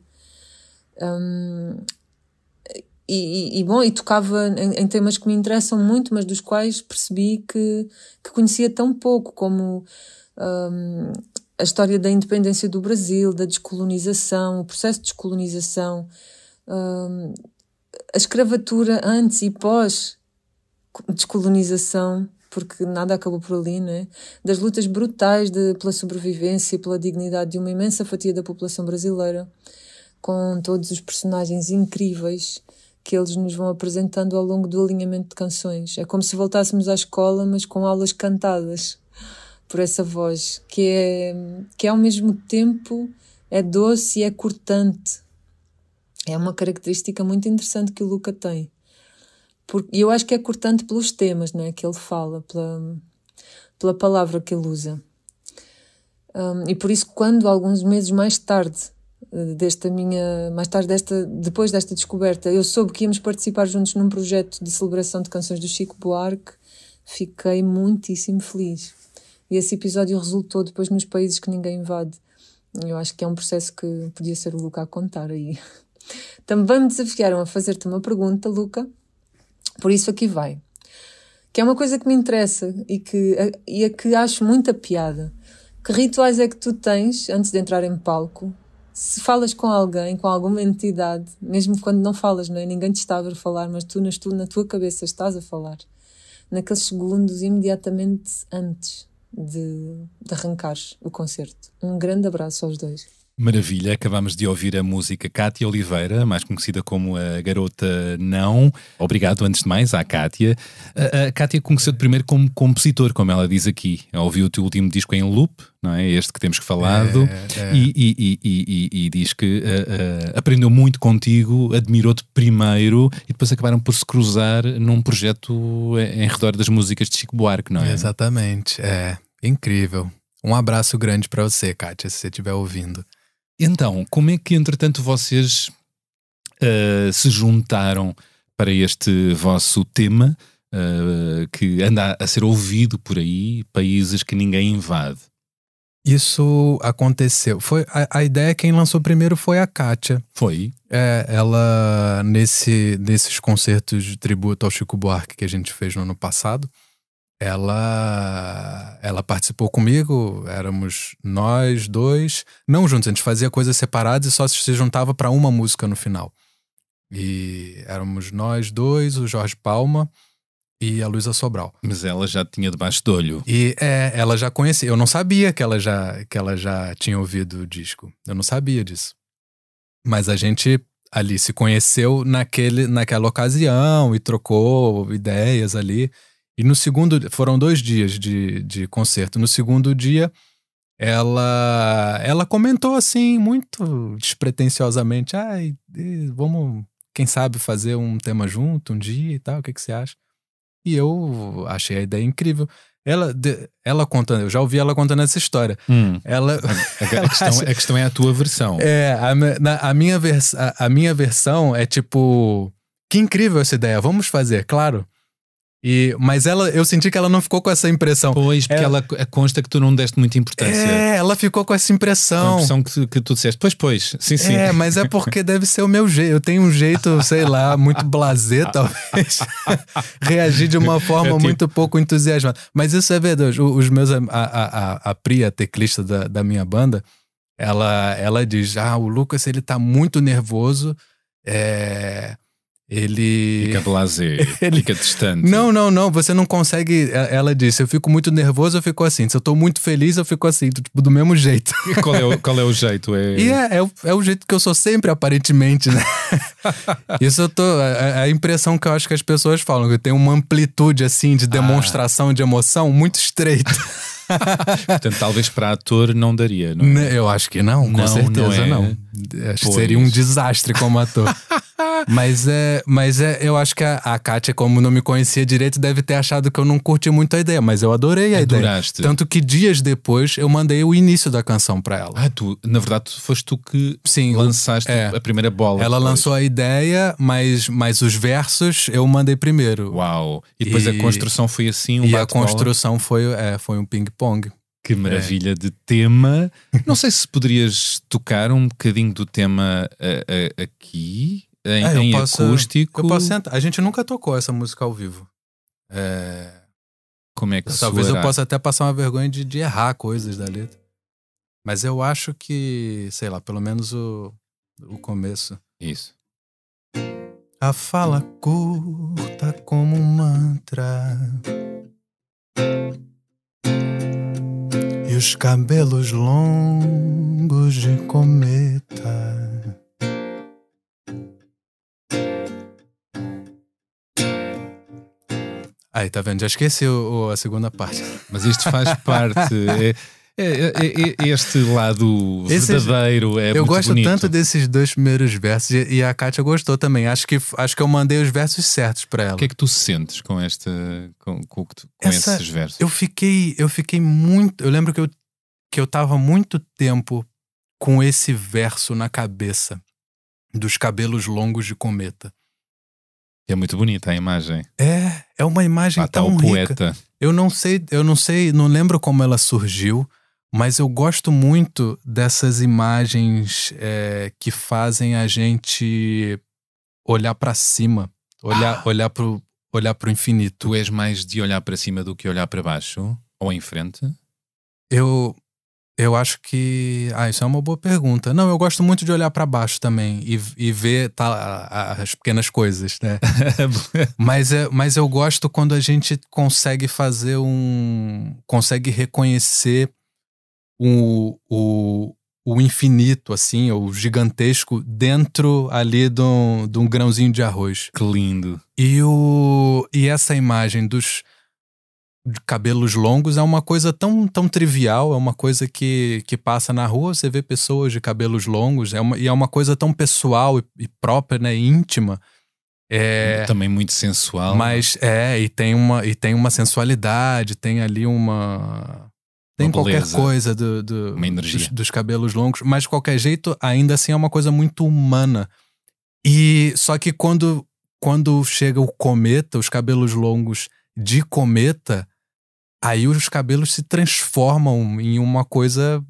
E tocava em temas que me interessam muito, mas dos quais percebi que conhecia tão pouco, como a história da independência do Brasil, da descolonização, o processo de descolonização, a escravatura antes e pós-descolonização, porque nada acabou por ali, não é? Das lutas brutais pela sobrevivência e pela dignidade de uma imensa fatia da população brasileira. com todos os personagens incríveis que eles nos vão apresentando ao longo do alinhamento de canções. É como se voltássemos à escola, mas com aulas cantadas por essa voz, que é ao mesmo tempo é doce e é cortante. É uma característica muito interessante que o Luca tem. E eu acho que é cortante pelos temas, não é? Que ele fala, pela palavra que ele usa. E por isso, quando alguns meses mais tarde, depois desta descoberta, eu soube que íamos participar juntos num projeto de celebração de canções do Chico Buarque, fiquei muitíssimo feliz. E esse episódio resultou depois nos Países que Ninguém Invade. Eu acho que é um processo que podia ser o Luca a contar aí. Também me desafiaram a fazer-te uma pergunta, Luca, por isso aqui vai. Que é uma coisa que me interessa e a que acho muita piada. Que rituais é que tu tens antes de entrar em palco? Se falas com alguém, com alguma entidade, mesmo quando não falas, não é? Ninguém te está a ver falar, mas tu na tua cabeça estás a falar. Naqueles segundos imediatamente antes de arrancares o concerto. Um grande abraço aos dois. Maravilha, acabamos de ouvir a música Cátia Oliveira, mais conhecida como a Garota Não. Obrigado, antes de mais, à Cátia. A Cátia conheceu-te primeiro como compositor, como ela diz aqui. Ouviu o teu último disco em loop, não é? Este que temos falado. E diz que aprendeu muito contigo, admirou-te primeiro e depois acabaram por se cruzar num projeto em redor das músicas de Chico Buarque, não é? Exatamente, incrível. Um abraço grande para você, Cátia, se você estiver ouvindo. Então, como é que entretanto vocês se juntaram para este vosso tema que anda a ser ouvido por aí, Países que Ninguém Invade? Isso aconteceu. A ideia, quem lançou primeiro foi a Kátia. Foi? Ela, nesses concertos de tributo ao Chico Buarque que a gente fez no ano passado, ela participou comigo, éramos nós dois, não juntos, a gente fazia coisas separadas e só se juntava para uma música no final. E éramos nós dois, o Jorge Palma e a Luísa Sobral. Mas ela já tinha debaixo do olho. E ela já conhecia, eu não sabia que ela já tinha ouvido o disco, eu não sabia disso. Mas a gente ali se conheceu naquela ocasião e trocou ideias ali. E no segundo, foram 2 dias de concerto. No segundo dia, ela comentou assim, muito despretensiosamente: vamos, quem sabe, fazer um tema junto um dia e tal, o que você acha? E eu achei a ideia incrível. Ela contando, eu já ouvi ela contando essa história. A questão é a tua versão. A minha versão é tipo: que incrível essa ideia, vamos fazer, claro. Mas eu senti que ela não ficou com essa impressão. Pois, porque ela consta que tu não deste muita importância. Ela ficou com essa impressão. A impressão que tu disseste, pois, sim. Mas é porque deve ser o meu jeito. Eu tenho um jeito, sei lá, muito blasé, talvez. Reagir de uma forma muito pouco entusiasmada. Mas isso é verdade. Os meus, a Priya, teclista da minha banda, ela diz: o Lucas, ele tá muito nervoso, ele... Fica blasé, fica distante. Não, você não consegue. Ela disse: eu fico muito nervoso, eu fico assim. Se eu tô muito feliz, eu fico assim, tipo, do mesmo jeito. E qual é o jeito? É o jeito que eu sou sempre, aparentemente, né? Isso a impressão que eu acho que as pessoas falam, que tem uma amplitude assim de demonstração de emoção muito estreita. Portanto, talvez para ator não daria, não é? Eu acho que não, com certeza não. Acho que seria um desastre como ator. Mas eu acho que a Kátia, como não me conhecia direito, deve ter achado que eu não curti muito a ideia, mas eu adorei a ideia. Tanto que dias depois eu mandei o início da canção para ela. Na verdade, foste tu que lançaste a primeira bola. Ela lançou a ideia, mas os versos eu mandei primeiro. Uau! E depois a construção foi assim, E a construção foi um ping-pong. Que maravilha de tema. Não sei se poderias tocar um bocadinho do tema aqui, em acústico. Eu posso sentar. A gente nunca tocou essa música ao vivo. Como é que talvez soará? Eu possa até passar uma vergonha de errar coisas da letra. Mas eu acho que, sei lá, pelo menos o começo. Isso. A fala curta como um mantra, e os cabelos longos de cometa, Aí, tá vendo? Já esqueci a segunda parte. Mas isto faz parte. Este lado verdadeiro é eu muito gosto bonito. tanto desses 2 primeiros versos e a Kátia gostou também. Acho que eu mandei os versos certos pra ela. O que é que tu sentes com esses versos? Eu fiquei muito. Eu lembro que eu tava muito tempo com esse verso na cabeça dos cabelos longos de cometa. É muito bonita a imagem. É uma imagem Tá tão o rica. poeta. Eu não sei, não lembro como ela surgiu, mas eu gosto muito dessas imagens que fazem a gente olhar pra cima, olhar pro infinito. Tu és mais de olhar para cima do que olhar para baixo? Ou em frente? Eu acho que... isso é uma boa pergunta. Não, eu gosto muito de olhar pra baixo também e ver as pequenas coisas, né? mas eu gosto quando a gente consegue fazer consegue reconhecer o infinito, assim, o gigantesco dentro ali de um grãozinho de arroz. Que lindo. E essa imagem dos de cabelos longos é uma coisa tão trivial, é uma coisa que passa na rua, você vê pessoas de cabelos longos, e é uma coisa tão pessoal e própria, né, íntima. Também muito sensual. Mas e tem uma sensualidade, tem ali tem qualquer beleza, coisa uma energia. dos cabelos longos, mas de qualquer jeito, ainda assim é uma coisa muito humana. E só que quando chega o cometa, os cabelos longos de cometa, aí os cabelos se transformam em uma coisa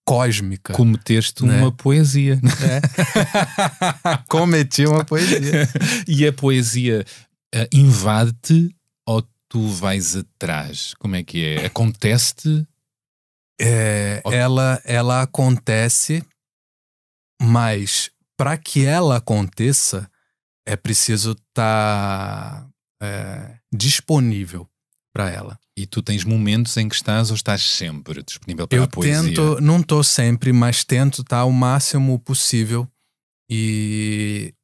cósmica. Cometeste, né? uma poesia. Cometi uma poesia. E a poesia invade-te ou tu vais atrás? Como é que é? Acontece-te? Ela acontece, mas para que ela aconteça, é preciso estar disponível para ela. E tu tens momentos em que estás ou estás sempre disponível para a poesia? Não estou sempre, mas tento estar o máximo possível. E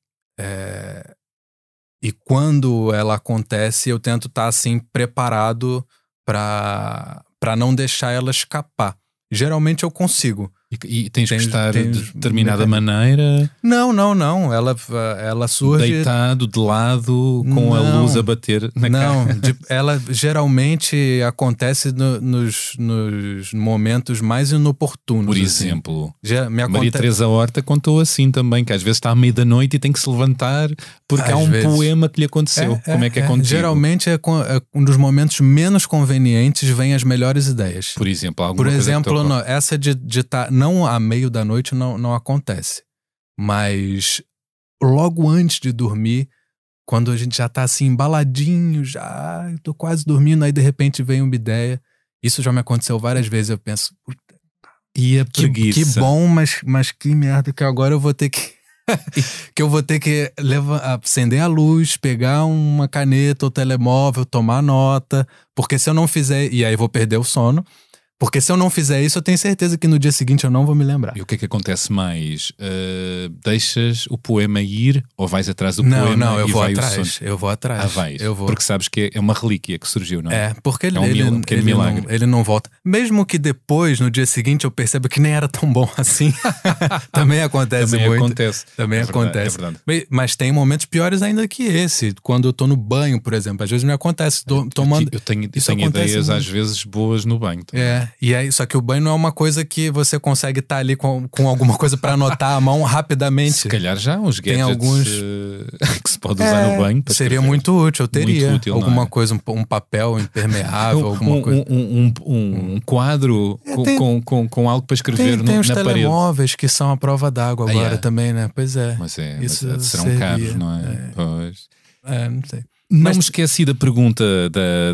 quando ela acontece, eu tento estar assim preparado para não deixar ela escapar. Geralmente eu consigo. E tens que estar de determinada maneira? Não. Ela surge... Deitado, de lado, com a luz a bater na cara? Ela geralmente acontece nos momentos mais inoportunos. Por exemplo, assim. Maria Teresa Horta contou assim também, que às vezes está à meia da noite e tem que se levantar porque há um poema que lhe aconteceu. Como é que é contigo? Geralmente um dos momentos menos convenientes vêm as melhores ideias. Por exemplo, alguma coisa essa de estar... Não à meio da noite não acontece. Mas logo antes de dormir, quando a gente já tá assim embaladinho, já tô quase dormindo, aí de repente vem uma ideia. Isso já me aconteceu várias vezes. Eu penso, e a preguiça? Que bom, mas que merda, que agora eu vou ter que que eu vou ter que acender a luz, pegar uma caneta ou telemóvel, tomar nota, porque se eu não fizer, e aí eu vou perder o sono. Porque se eu não fizer isso, eu tenho certeza que no dia seguinte eu não vou me lembrar. E o que é que acontece mais? Deixas o poema ir ou vais atrás do poema? Não, eu e vou vai atrás. Eu vou atrás. Vais. Eu vou. Porque sabes que é uma relíquia que surgiu, não é? Porque é um pequeno milagre. Ele não volta. Mesmo que depois, no dia seguinte, eu perceba que nem era tão bom assim. Também acontece muito. Também acontece. É verdade. Mas tem momentos piores ainda que esse. Quando eu tô no banho, por exemplo. Às vezes me acontece. Tomando... Eu tenho ideias, às vezes, boas no banho. Também. E aí, só que o banho não é uma coisa que você consegue estar ali com alguma coisa para anotar à mão rapidamente. Se calhar já uns gadgets tem alguns que se pode usar no banho. Seria muito útil, eu teria. Muito útil, alguma coisa, um papel impermeável, alguma coisa. Um quadro com algo para escrever tem os na parede. Tem telemóveis que são a prova d'água agora também, né? Pois é. Mas serão caros, não é? Pois. Não sei. Não me esqueci da pergunta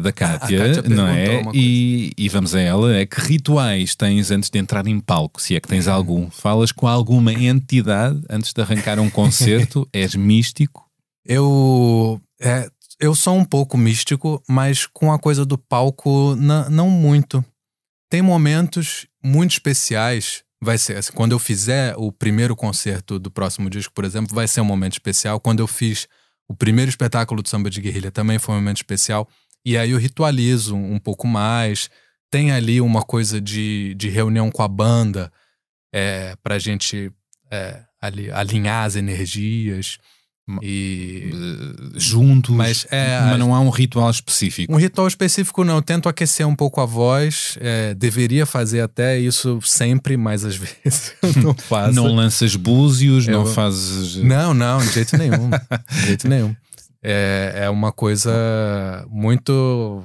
da Kátia, não é? E vamos a ela. É que rituais tens antes de entrar em palco, se é que tens algum? Falas com alguma entidade antes de arrancar um concerto? És místico? Eu sou um pouco místico, mas com a coisa do palco, não muito. Tem momentos muito especiais. Vai ser assim, quando eu fizer o primeiro concerto do próximo disco, por exemplo, vai ser um momento especial. Quando eu fiz O primeiro espetáculo do Samba de Guerrilha também foi um momento especial. E aí eu ritualizo um pouco mais. Tem ali uma coisa de reunião com a banda pra gente ali, alinhar as energias. E juntos, mas não há um ritual específico. Um ritual específico não, eu tento aquecer um pouco a voz, deveria fazer até isso sempre, mas às vezes eu não faço. Não lanças búzios, não fazes... Não, de jeito nenhum, de jeito nenhum. É uma coisa muito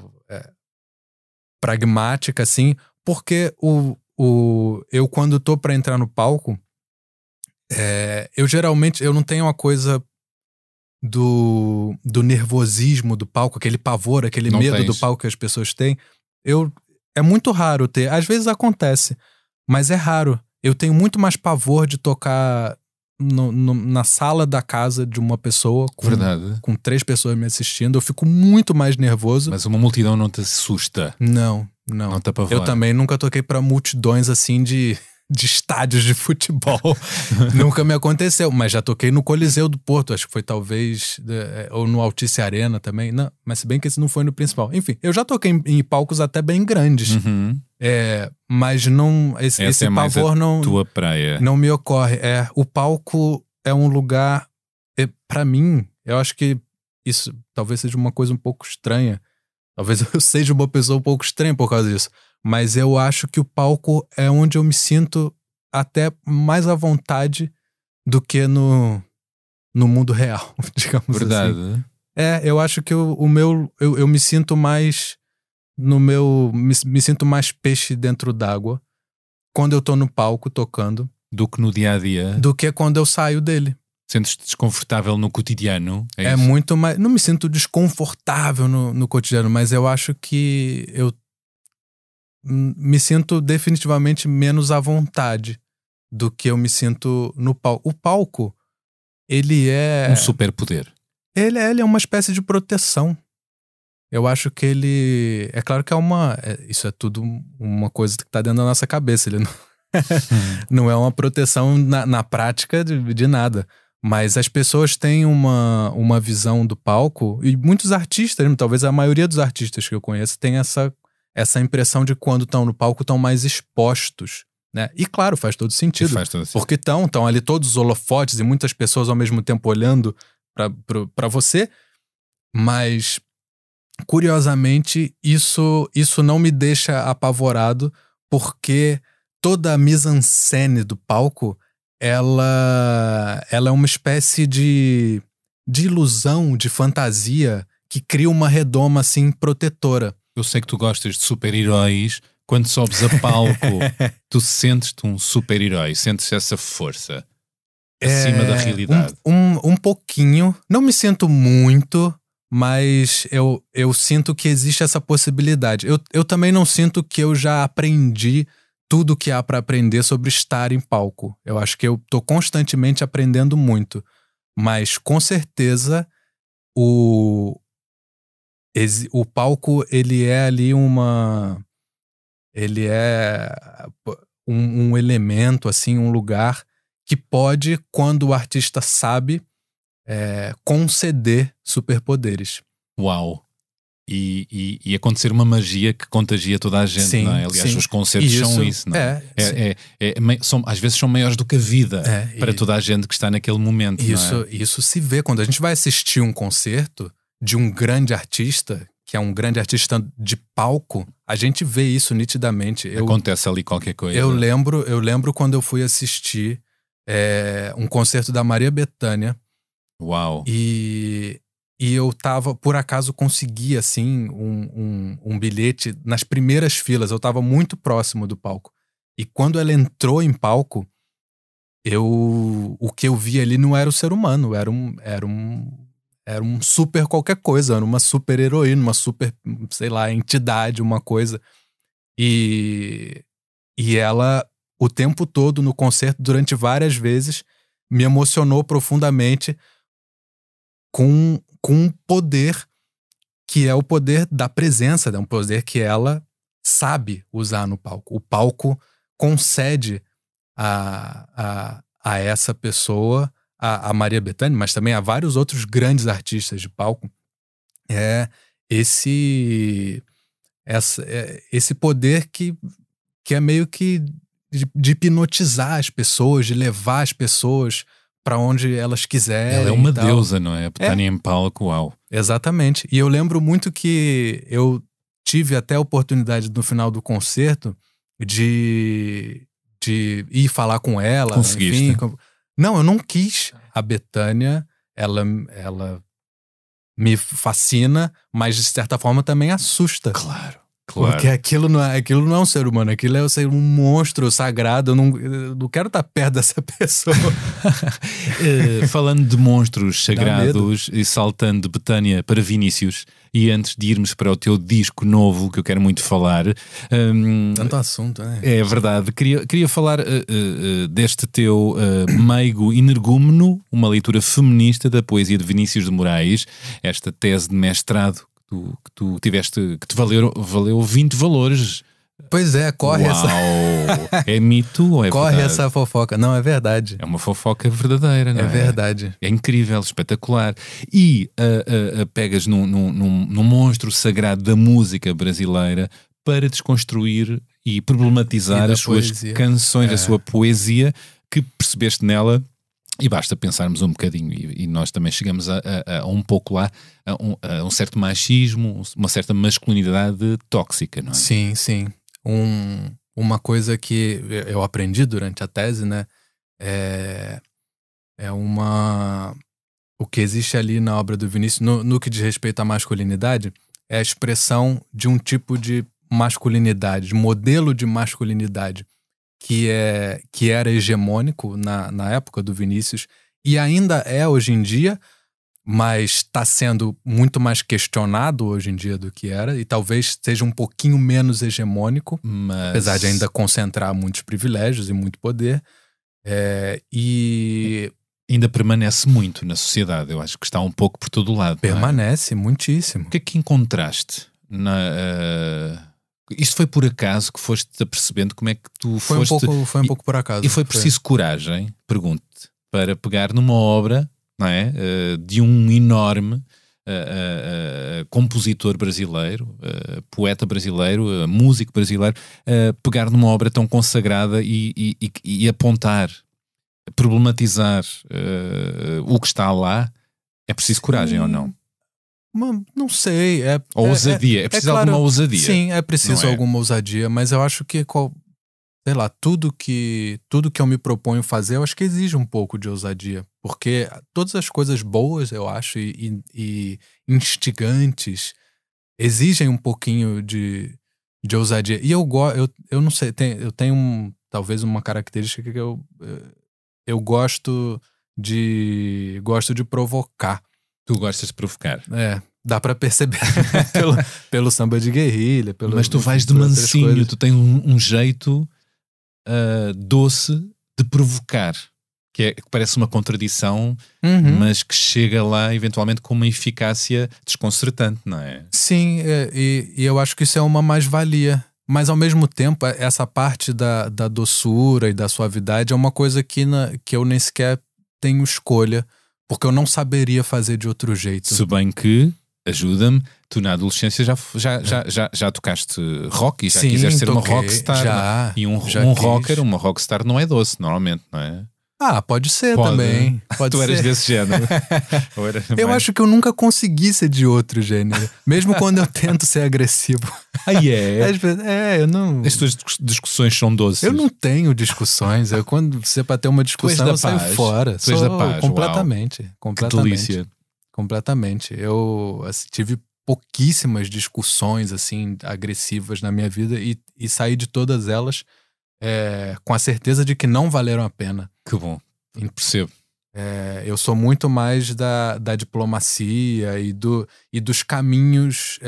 pragmática, assim, porque eu quando tô pra entrar no palco, eu geralmente não tenho uma coisa do nervosismo do palco, aquele pavor, aquele medo do palco que as pessoas têm. É muito raro ter, às vezes acontece, mas é raro. Eu tenho muito mais pavor de tocar na sala da casa de uma pessoa com 3 pessoas me assistindo. Eu fico muito mais nervoso. Mas uma multidão não te assusta? Não te apavora? Eu também nunca toquei pra multidões assim de estádios de futebol. Nunca me aconteceu, mas já toquei no Coliseu do Porto, acho que foi talvez, ou no Altice Arena também, não, mas se bem que esse não foi no principal. Enfim, eu já toquei em palcos até bem grandes, mas não, esse pavor não, tua praia. Não me ocorre. O palco é um lugar, pra mim, eu acho que isso talvez seja uma coisa um pouco estranha, talvez eu seja uma pessoa um pouco estranha por causa disso. Mas eu acho que o palco é onde eu me sinto até mais à vontade do que no mundo real, digamos Verdade. assim. Eu acho que eu me sinto mais me sinto mais peixe dentro d'água quando eu tô no palco tocando do que no dia a dia, do que quando eu saio dele. Sentes-te desconfortável no cotidiano? É muito mais, não me sinto desconfortável no cotidiano, mas eu acho que eu me sinto definitivamente menos à vontade do que eu me sinto no palco. O palco, ele é... um superpoder. Ele é uma espécie de proteção. Eu acho que ele... É claro que isso é tudo uma coisa que tá dentro da nossa cabeça. Ele não é uma proteção na prática de nada. Mas as pessoas têm uma visão do palco, e muitos artistas, talvez a maioria dos artistas que eu conheço, tem essa impressão de quando estão no palco estão mais expostos, né? E claro, faz todo sentido. Porque estão ali todos os holofotes e muitas pessoas ao mesmo tempo olhando pra você. Mas, curiosamente, isso não me deixa apavorado, porque toda a mise-en-scène do palco, ela é uma espécie de ilusão, de fantasia, que cria uma redoma assim protetora. Eu sei que tu gostas de super-heróis. Quando sobes a palco, tu sentes-te um super-herói, sentes essa força acima da realidade. Um pouquinho. Não me sinto muito, mas eu sinto que existe essa possibilidade. Eu também não sinto que eu já aprendi tudo que há para aprender sobre estar em palco. Eu acho que eu tô constantemente aprendendo muito. Mas, com certeza, o palco, ele é ali ele é um elemento, assim, um lugar que pode, quando o artista sabe, conceder superpoderes. Uau! E acontecer uma magia que contagia toda a gente, sim, não é? Aliás, sim. os concertos são isso, não é? Às vezes são maiores do que a vida para toda a gente que está naquele momento, não é? Isso se vê quando a gente vai assistir um concerto de um grande artista, que é um grande artista de palco, a gente vê isso nitidamente. Acontece ali qualquer coisa. Eu lembro quando eu fui assistir um concerto da Maria Bethânia. Uau! E eu tava, por acaso, consegui, assim, um bilhete nas primeiras filas. Eu tava muito próximo do palco. E quando ela entrou em palco, o que eu vi ali não era o ser humano, era um super qualquer coisa, era uma super heroína, uma super, sei lá, entidade, uma coisa. E ela, o tempo todo no concerto, durante várias vezes, me emocionou profundamente com um poder que é o poder da presença, um poder que ela sabe usar no palco. O palco concede a essa pessoa a Maria Bethânia, mas também a vários outros grandes artistas de palco, é esse poder que é meio que de hipnotizar as pessoas, de levar as pessoas para onde elas quiserem. Ela é uma deusa, não é? A Bethânia em palco, uau. Exatamente. E eu lembro muito que eu tive até a oportunidade no final do concerto de ir falar com ela. Conseguiste? Enfim. Não, eu não quis. A Bethânia, ela me fascina, mas de certa forma também assusta. Claro. Porque aquilo não é um ser humano, aquilo é um monstro sagrado. Eu não quero estar perto dessa pessoa. Falando de monstros sagrados e saltando de Bethânia para Vinícius, e antes de irmos para o teu disco novo, que eu quero muito falar. Tanto assunto, né? É verdade. Queria falar deste teu meigo energúmeno, uma leitura feminista da poesia de Vinícius de Moraes, esta tese de mestrado que tu tiveste, que te valeu 20 valores. Pois é, corre essa. É mito ou é corre verdade? Essa fofoca. Não, é verdade. É uma fofoca verdadeira, não é? É verdade. É incrível, espetacular. E pegas num monstro sagrado da música brasileira para desconstruir e problematizar as suas canções, a sua poesia, que percebeste nela. E basta pensarmos um bocadinho, e nós também chegamos a um pouco lá, a um certo machismo, uma certa masculinidade tóxica, não é? Sim, sim. Uma coisa que eu aprendi durante a tese, né? O que existe ali na obra do Vinícius, no que diz respeito à masculinidade, é a expressão de um tipo de masculinidade, de modelo de masculinidade, que era hegemônico na época do Vinícius e ainda é hoje em dia, mas está sendo muito mais questionado hoje em dia do que era, e talvez seja um pouquinho menos hegemônico, apesar de ainda concentrar muitos privilégios e muito poder. E ainda permanece muito na sociedade. Eu acho que está um pouco por todo o lado. Permanece muitíssimo. O que é que encontraste isto foi por acaso que foste apercebendo como é que tu foste... Foi um pouco por acaso. E foi preciso coragem, pergunto-te, para pegar numa obra, não é? De um enorme compositor brasileiro, poeta brasileiro, músico brasileiro, pegar numa obra tão consagrada e apontar, problematizar o que está lá. É preciso coragem ou não? Não sei. Ousadia. É preciso alguma ousadia. Sim, é preciso alguma ousadia, mas eu acho que, sei lá, tudo que eu me proponho fazer, eu acho que exige um pouco de ousadia. Porque todas as coisas boas, eu acho, e instigantes, exigem um pouquinho de ousadia. E eu não sei, eu tenho talvez uma característica que eu gosto de provocar. Tu gostas de provocar. Dá pra perceber pelo samba de guerrilha. Mas tu vais de mansinho, tu tens um jeito doce de provocar, que parece uma contradição, mas que chega lá eventualmente com uma eficácia desconcertante, não é? Sim, e eu acho que isso é uma mais-valia. Mas ao mesmo tempo, essa parte da doçura e da suavidade é uma coisa que eu nem sequer tenho escolha, porque eu não saberia fazer de outro jeito. Se bem que, ajuda-me, tu na adolescência já tocaste rock e já quiseste ser uma rockstar. E uma rockstar não é doce, normalmente, não é? Pode ser também. Tu eras desse género. Eu acho que eu nunca consegui ser de outro gênero. Mesmo quando eu tento ser agressivo. Eu não... As tuas discussões são doces. Eu não tenho discussões. Quando você para ter uma discussão, eu saio fora. Tu és da paz. Completamente. Que delícia. Completamente. Eu tive pouquíssimas discussões assim agressivas na minha vida e saí de todas elas com a certeza de que não valeram a pena. Que bom, percebo. Eu sou muito mais da diplomacia e dos caminhos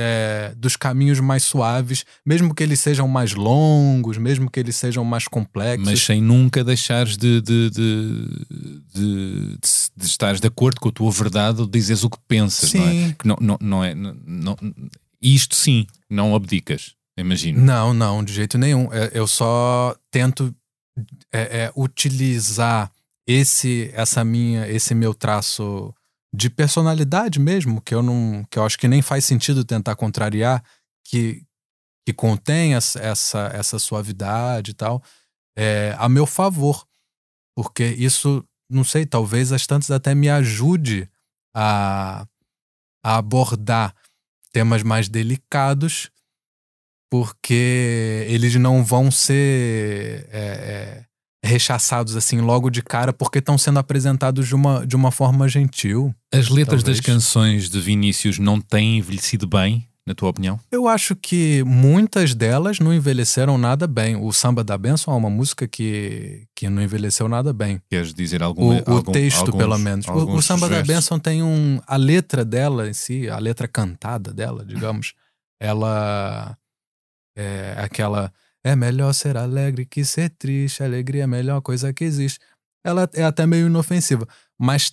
mais suaves, mesmo que eles sejam mais longos, mesmo que eles sejam mais complexos. Mas sem nunca deixares de estares de acordo com a tua verdade ou de dizeres o que pensas. Sim. Não é? Isto sim, não abdicas, imagino. Não, de jeito nenhum. Eu só tento utilizar esse meu traço de personalidade mesmo, que eu acho que nem faz sentido tentar contrariar, que contém essa suavidade e tal, a meu favor. Porque isso, não sei, talvez às tantas até me ajude a abordar temas mais delicados, porque eles não vão ser rechaçados assim logo de cara, porque estão sendo apresentados de uma forma gentil. As letras talvez. das canções de Vinícius não têm envelhecido bem, na tua opinião? Eu acho que muitas delas não envelheceram nada bem. O Samba da Bênção é uma música que não envelheceu nada bem. Queres dizer O texto, pelo menos. O Samba da Bênção tem a letra dela em si, a letra cantada dela, digamos, ela é aquela... É melhor ser alegre que ser triste, a alegria é a melhor coisa que existe. Ela é até meio inofensiva, mas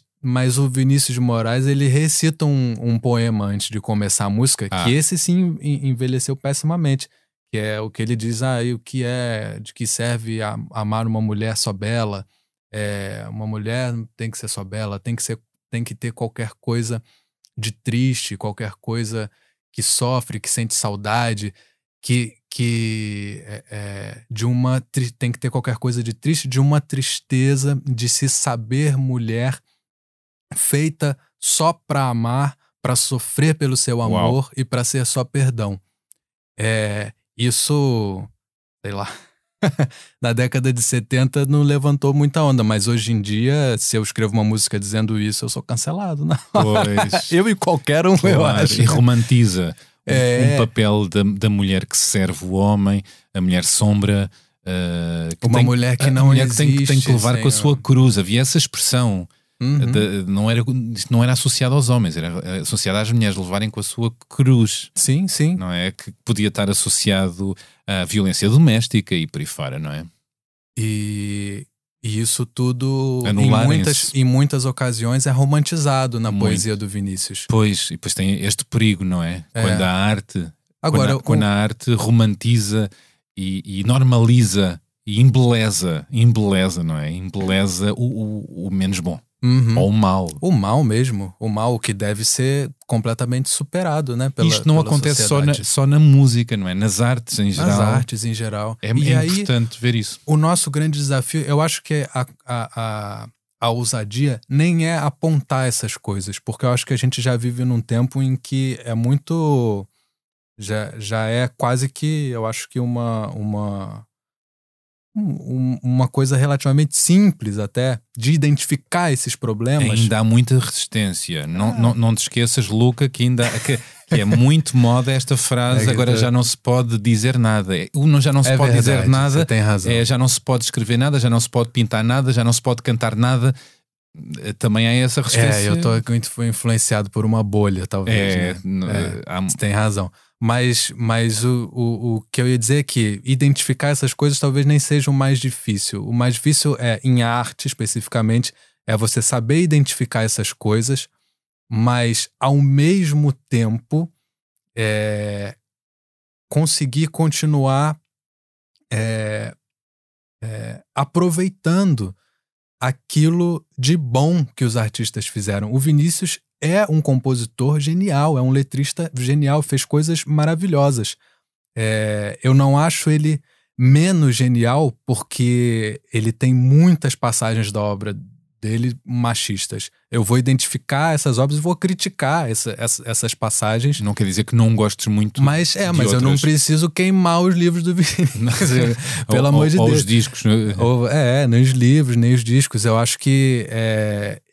o Vinícius de Moraes, ele recita um poema antes de começar a música, que esse sim envelheceu pessimamente, que é o que ele diz, e o que de que serve amar uma mulher só bela, uma mulher tem que ser só bela, tem que ter qualquer coisa de triste, qualquer coisa que sofre, que sente saudade, tem que ter qualquer coisa de triste, de uma tristeza de se saber mulher feita só para amar, para sofrer pelo seu amor e para ser só perdão. Isso, sei lá, na década de 70 não levantou muita onda, mas hoje em dia, se eu escrevo uma música dizendo isso, eu sou cancelado, não? Pois. Eu e qualquer um, eu acho. E romantiza um papel da mulher que serve o homem, a mulher sombra, mulher que não existe, que tem que levar com a sua cruz. Havia essa expressão. Isto não era associado aos homens, era associado às mulheres levarem com a sua cruz. Sim, sim. Não é? Que podia estar associado à violência doméstica e por aí fora, não é? E isso tudo, Anularem-se. em muitas ocasiões, é romantizado na poesia do Vinícius. Pois, e depois tem este perigo, não é? Quando a arte, quando a arte romantiza e normaliza e embeleza, não é? Embeleza o menos bom. Ou o mal. O mal mesmo. O mal que deve ser completamente superado, né? Isto não acontece só na música, não é? Nas artes em geral. Nas artes em geral. É importante ver isso. O nosso grande desafio, eu acho que a ousadia nem é apontar essas coisas, porque eu acho que a gente já vive num tempo em que é muito... Já é quase que, eu acho que uma coisa relativamente simples até de identificar esses problemas. Ainda há muita resistência. Não te esqueças, Luca, que é muito moda esta frase, agora já não se pode dizer nada. Já não se pode dizer nada. Você tem razão. Já não se pode escrever nada, já não se pode pintar nada, já não se pode cantar nada. Também há essa resistência. Eu estou muito influenciado por uma bolha, talvez. Você tem razão. Mas o que eu ia dizer é que identificar essas coisas talvez nem seja o mais difícil. O mais difícil em arte especificamente, é você saber identificar essas coisas, mas ao mesmo tempo conseguir continuar aproveitando aquilo de bom que os artistas fizeram. O Vinícius é um compositor genial, é um letrista genial, fez coisas maravilhosas. Eu não acho ele menos genial porque ele tem muitas passagens da obra dele machistas. Eu vou identificar essas obras e vou criticar essas passagens. Não quer dizer que não gostes muito mas eu não preciso queimar os livros do Vinícius. Pelo amor de Deus. Ou os discos. Nem os livros, nem os discos. Eu acho que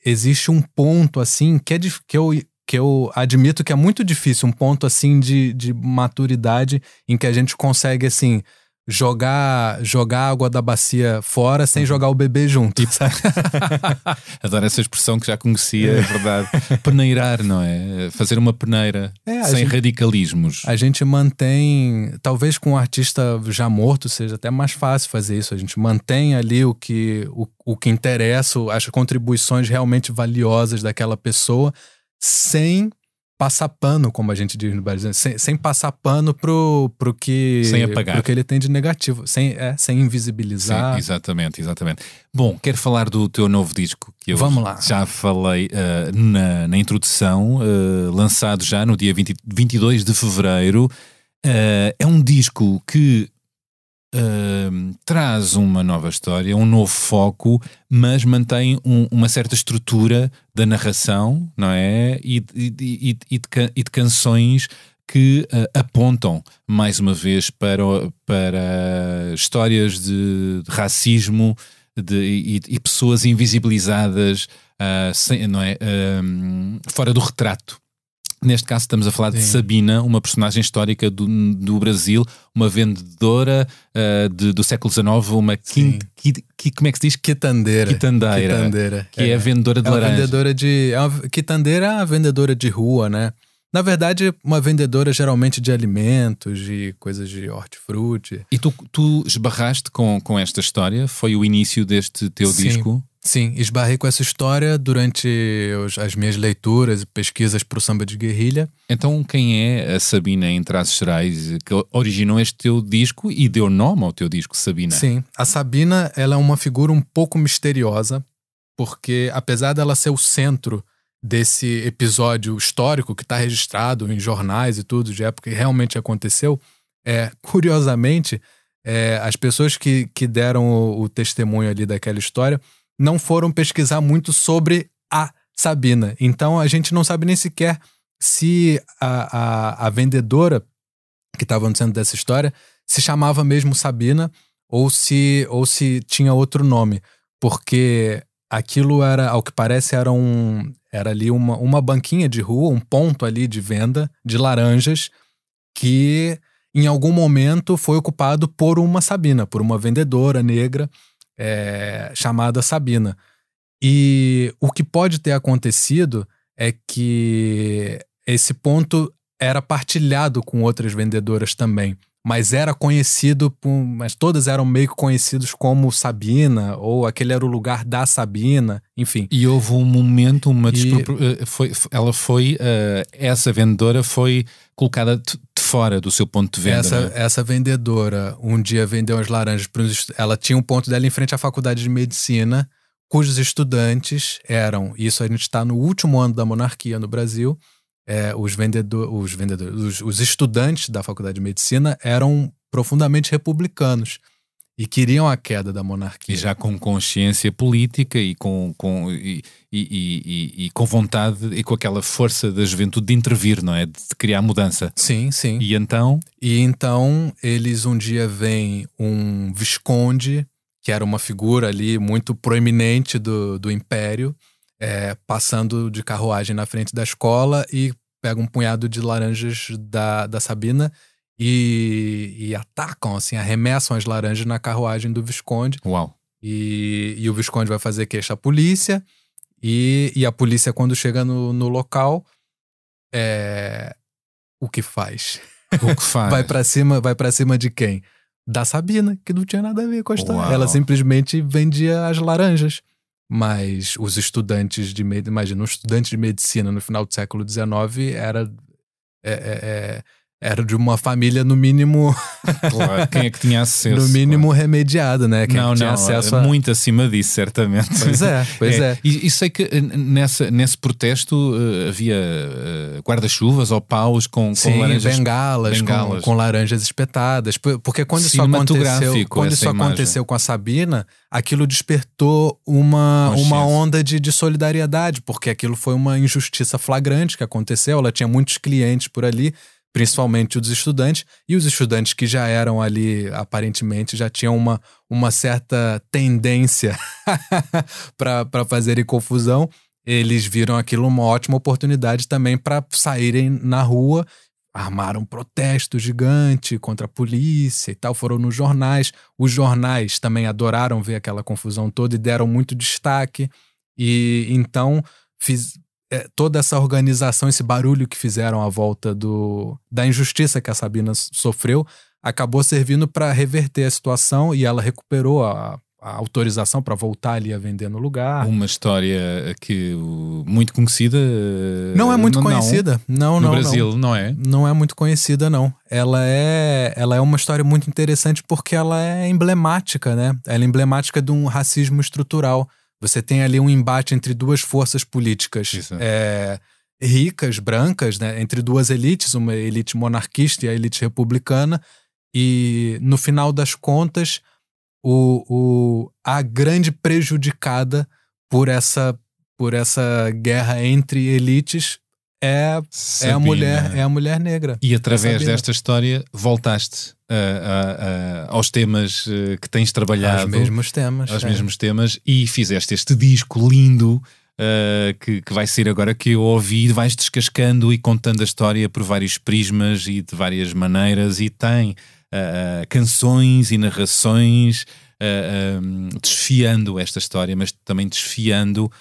existe um ponto assim que eu admito que é muito difícil, um ponto assim de maturidade em que a gente consegue assim jogar a água da bacia fora sem jogar o bebê junto. Adoro essa expressão que já conhecia, é verdade. Peneirar, não é? Fazer uma peneira sem radicalismos. A gente mantém, talvez com um artista já morto seja até mais fácil fazer isso. A gente mantém ali o que interessa, as contribuições realmente valiosas daquela pessoa, sem passar pano, como a gente diz no Brasil, sem passar pano pro que... Sem apagar. Pro que ele tem de negativo, sem invisibilizar. Sim, exatamente. Bom, quero falar do teu novo disco, que eu Vamos lá. já falei na introdução, lançado já no dia 22 de fevereiro. É um disco que traz uma nova história, um novo foco, mas mantém uma certa estrutura da narração, não é? E de canções que apontam, mais uma vez, para histórias de racismo e pessoas invisibilizadas, não é? Fora do retrato. Neste caso estamos a falar de Sabina, uma personagem histórica do Brasil, uma vendedora do século XIX, uma como é que se diz? Quitandeira. Que é a vendedora de laranja. Quitandeira é a vendedora de rua, né? Na verdade, uma vendedora geralmente de alimentos, de coisas de hortifruti. E tu esbarraste com esta história? Foi o início deste teu disco? Sim, esbarrei com essa história durante as minhas leituras e pesquisas para o samba de guerrilha. Então quem é a Sabina, em traços gerais, que originou este teu disco e deu nome ao teu disco, Sabina? Sim, a Sabina, ela é uma figura um pouco misteriosa, porque apesar dela ser o centro desse episódio histórico que está registrado em jornais e tudo, de época que realmente aconteceu, curiosamente, as pessoas que deram o testemunho ali daquela história não foram pesquisar muito sobre a Sabina. Então a gente não sabe nem sequer se a vendedora que estava no centro dessa história se chamava mesmo Sabina ou se tinha outro nome. Porque aquilo era, ao que parece, era ali uma banquinha de rua, um ponto ali de venda de laranjas que em algum momento foi ocupado por uma Sabina, por uma vendedora negra chamada Sabina. E o que pode ter acontecido é que esse ponto era partilhado com outras vendedoras também, mas era conhecido mas todas eram meio que conhecidos como Sabina, ou aquele era o lugar da Sabina, enfim. E houve um momento, essa vendedora foi colocada de fora do seu ponto de venda. Essa vendedora um dia vendeu as laranjas ela tinha um ponto dela em frente à faculdade de medicina, cujos estudantes eram, isso a gente está no último ano da monarquia no Brasil, os estudantes da faculdade de medicina eram profundamente republicanos e queriam a queda da monarquia. E já com consciência política e com vontade e com aquela força da juventude de intervir, não é? De criar mudança. Sim, sim. E então eles um dia veem um visconde, que era uma figura ali muito proeminente do Império, passando de carruagem na frente da escola e pega um punhado de laranjas da Sabina e atacam, assim, arremessam as laranjas na carruagem do Visconde. Uau! E o Visconde vai fazer queixa à polícia e a polícia, quando chega no local, o que faz? O que faz? Vai pra cima de quem? Da Sabina, que não tinha nada a ver com a história. Uau. Ela simplesmente vendia as laranjas. Mas os estudantes imagina, um estudante de medicina no final do século XIX era de uma família, no mínimo... Claro, quem é que tinha acesso? No mínimo remediada, né? Quem tinha acesso muito acima disso, certamente. Pois é. E sei que nesse protesto havia guarda-chuvas ou paus com laranjas... bengalas. Com laranjas espetadas. Porque quando isso aconteceu com a Sabina, aquilo despertou uma onda de solidariedade, porque aquilo foi uma injustiça flagrante que aconteceu. Ela tinha muitos clientes por ali, principalmente os estudantes, e os estudantes que já eram ali, aparentemente, já tinham uma certa tendência para fazerem confusão. Eles viram aquilo uma ótima oportunidade também para saírem na rua, armaram um protesto gigante contra a polícia e tal, foram nos jornais. Os jornais também adoraram ver aquela confusão toda e deram muito destaque, e então toda essa organização, esse barulho que fizeram à volta da injustiça que a Sabina sofreu, acabou servindo para reverter a situação, e ela recuperou a a autorização para voltar ali a vender no lugar. Uma história que muito conhecida. Não é muito conhecida. Não, no Brasil, não é? Não é muito conhecida, não. Ela é uma história muito interessante porque ela é emblemática, né? Ela é emblemática de um racismo estrutural. Você tem ali um embate entre duas forças políticas ricas, brancas, né? Entre duas elites, uma elite monarquista e a elite republicana. E, no final das contas, a grande prejudicada por essa guerra entre elites é a mulher negra. E através desta história voltaste aos temas que tens trabalhado. Aos mesmos temas, e fizeste este disco lindo que vai ser agora, que eu ouvi, vais descascando e contando a história por vários prismas e de várias maneiras, e tem canções e narrações desfiando esta história, mas também desfiando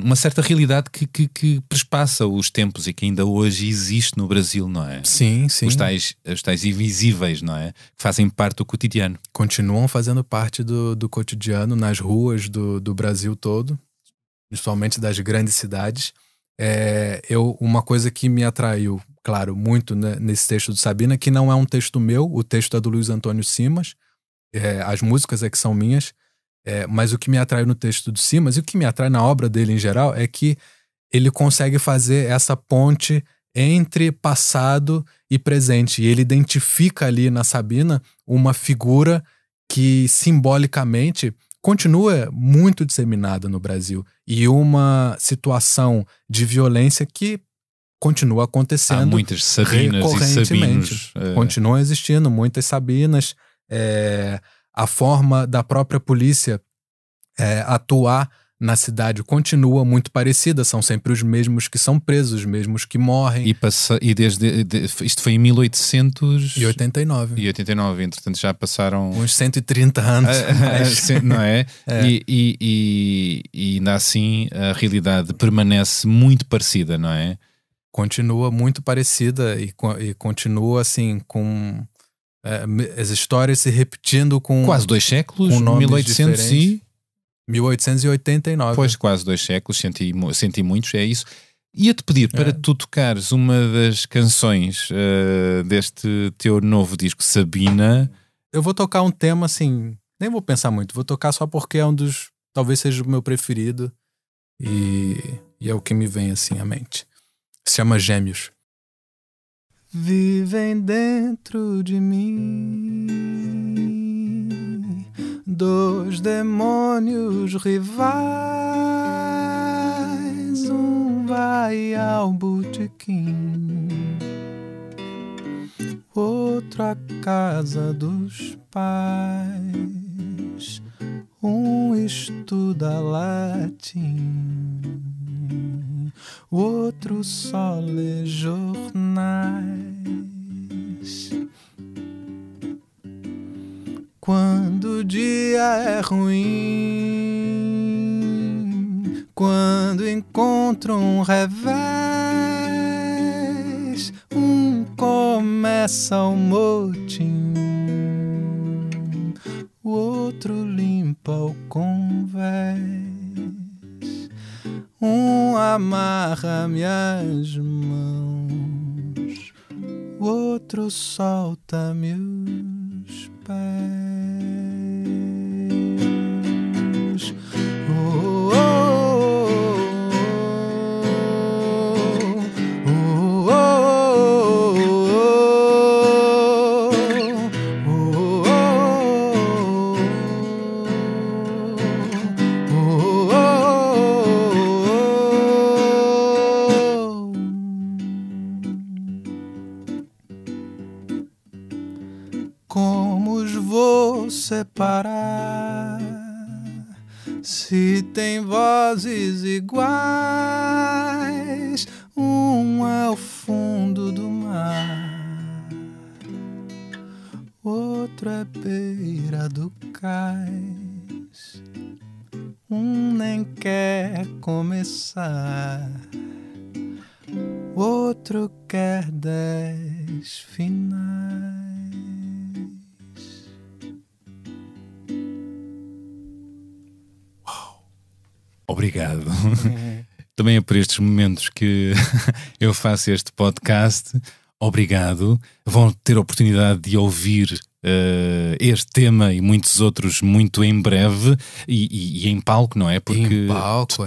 uma certa realidade que perspassa os tempos e que ainda hoje existe no Brasil, não é? Sim, sim. Os tais invisíveis, não é? Que fazem parte do cotidiano. Continuam fazendo parte do cotidiano nas ruas do Brasil todo, principalmente das grandes cidades. Uma coisa que me atraiu, claro, muito, né, nesse texto do Sabina, que não é um texto meu, o texto é do Luiz Antônio Simas, as músicas que são minhas, mas o que me atrai no texto do Simas, e o que me atrai na obra dele em geral, é que ele consegue fazer essa ponte entre passado e presente, e ele identifica ali na Sabina uma figura que simbolicamente continua muito disseminada no Brasil, e uma situação de violência que continua acontecendo. Há muitas Sabinas e Sabinos. Continuam existindo muitas Sabinas. A forma da própria polícia atuar na cidade continua muito parecida, são sempre os mesmos que são presos, os mesmos que morrem. E isto foi em 1889. E 89, entretanto já passaram uns 130 anos. Não é? E ainda assim a realidade permanece muito parecida, não é? Continua muito parecida e continua assim com as histórias se repetindo com quase 2 séculos, com 1889. Pois, quase 2 séculos, senti muitos, é isso. Ia-te pedir para tu tocares uma das canções deste teu novo disco, Sabina. Eu vou tocar um tema assim, nem vou pensar muito, vou tocar só porque é um dos, talvez seja o meu preferido e é o que me vem assim à mente. Se chama Gêmeos. Vivem dentro de mim 2 demônios rivais, um vai ao botequim, outro à casa dos pais, um estuda latim, o outro só lê jornais. Quando o dia é ruim, quando encontro um revés, um começa o motim, o outro limpa o convés, um amarra minhas mãos, o outro solta meus pés. Oh, oh, oh, como os vou separar se tem vozes iguais? Um é o fundo do mar, outro é beira do cais, um nem quer começar, outro quer 10 finais. Obrigado. Também é por estes momentos que eu faço este podcast. Obrigado. Vão ter a oportunidade de ouvir este tema e muitos outros muito em breve e em palco, não é? Porque em palco,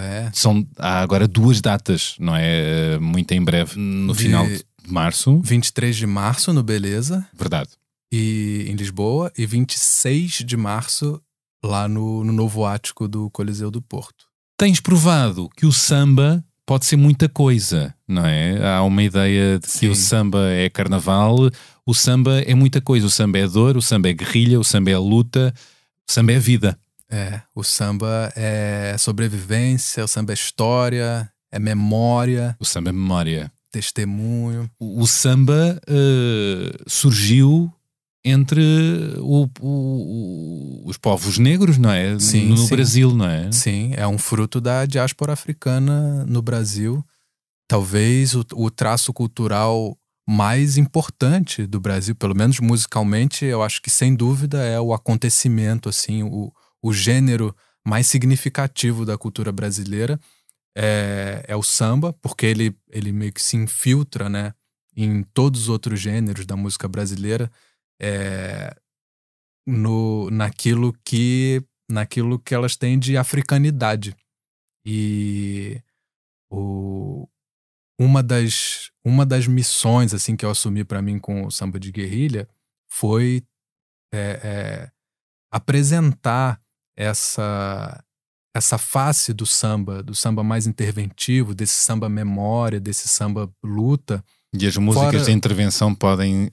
há agora 2 datas, não é? Muito em breve, no final de março. 23 de março no Beleza. Verdade. E em Lisboa. E 26 de março lá no Novo Ático do Coliseu do Porto. Tens provado que o samba pode ser muita coisa, não é? Há uma ideia de que o samba é carnaval, o samba é muita coisa. O samba é dor, o samba é guerrilha, o samba é luta, o samba é vida. O samba é sobrevivência, o samba é história, é memória. O samba é memória. Testemunho. O samba surgiu entre os povos negros, não é? No Brasil, não é? Sim, é um fruto da diáspora africana no Brasil. Talvez o traço cultural mais importante do Brasil, pelo menos musicalmente, eu acho que sem dúvida é o acontecimento, assim, o gênero mais significativo da cultura brasileira é o samba, porque ele meio que se infiltra, né, em todos os outros gêneros da música brasileira, naquilo que elas têm de africanidade. E uma das missões assim que eu assumi para mim com o samba de guerrilha foi apresentar essa face do samba mais interventivo, desse samba memória, desse samba luta. E as músicas de intervenção podem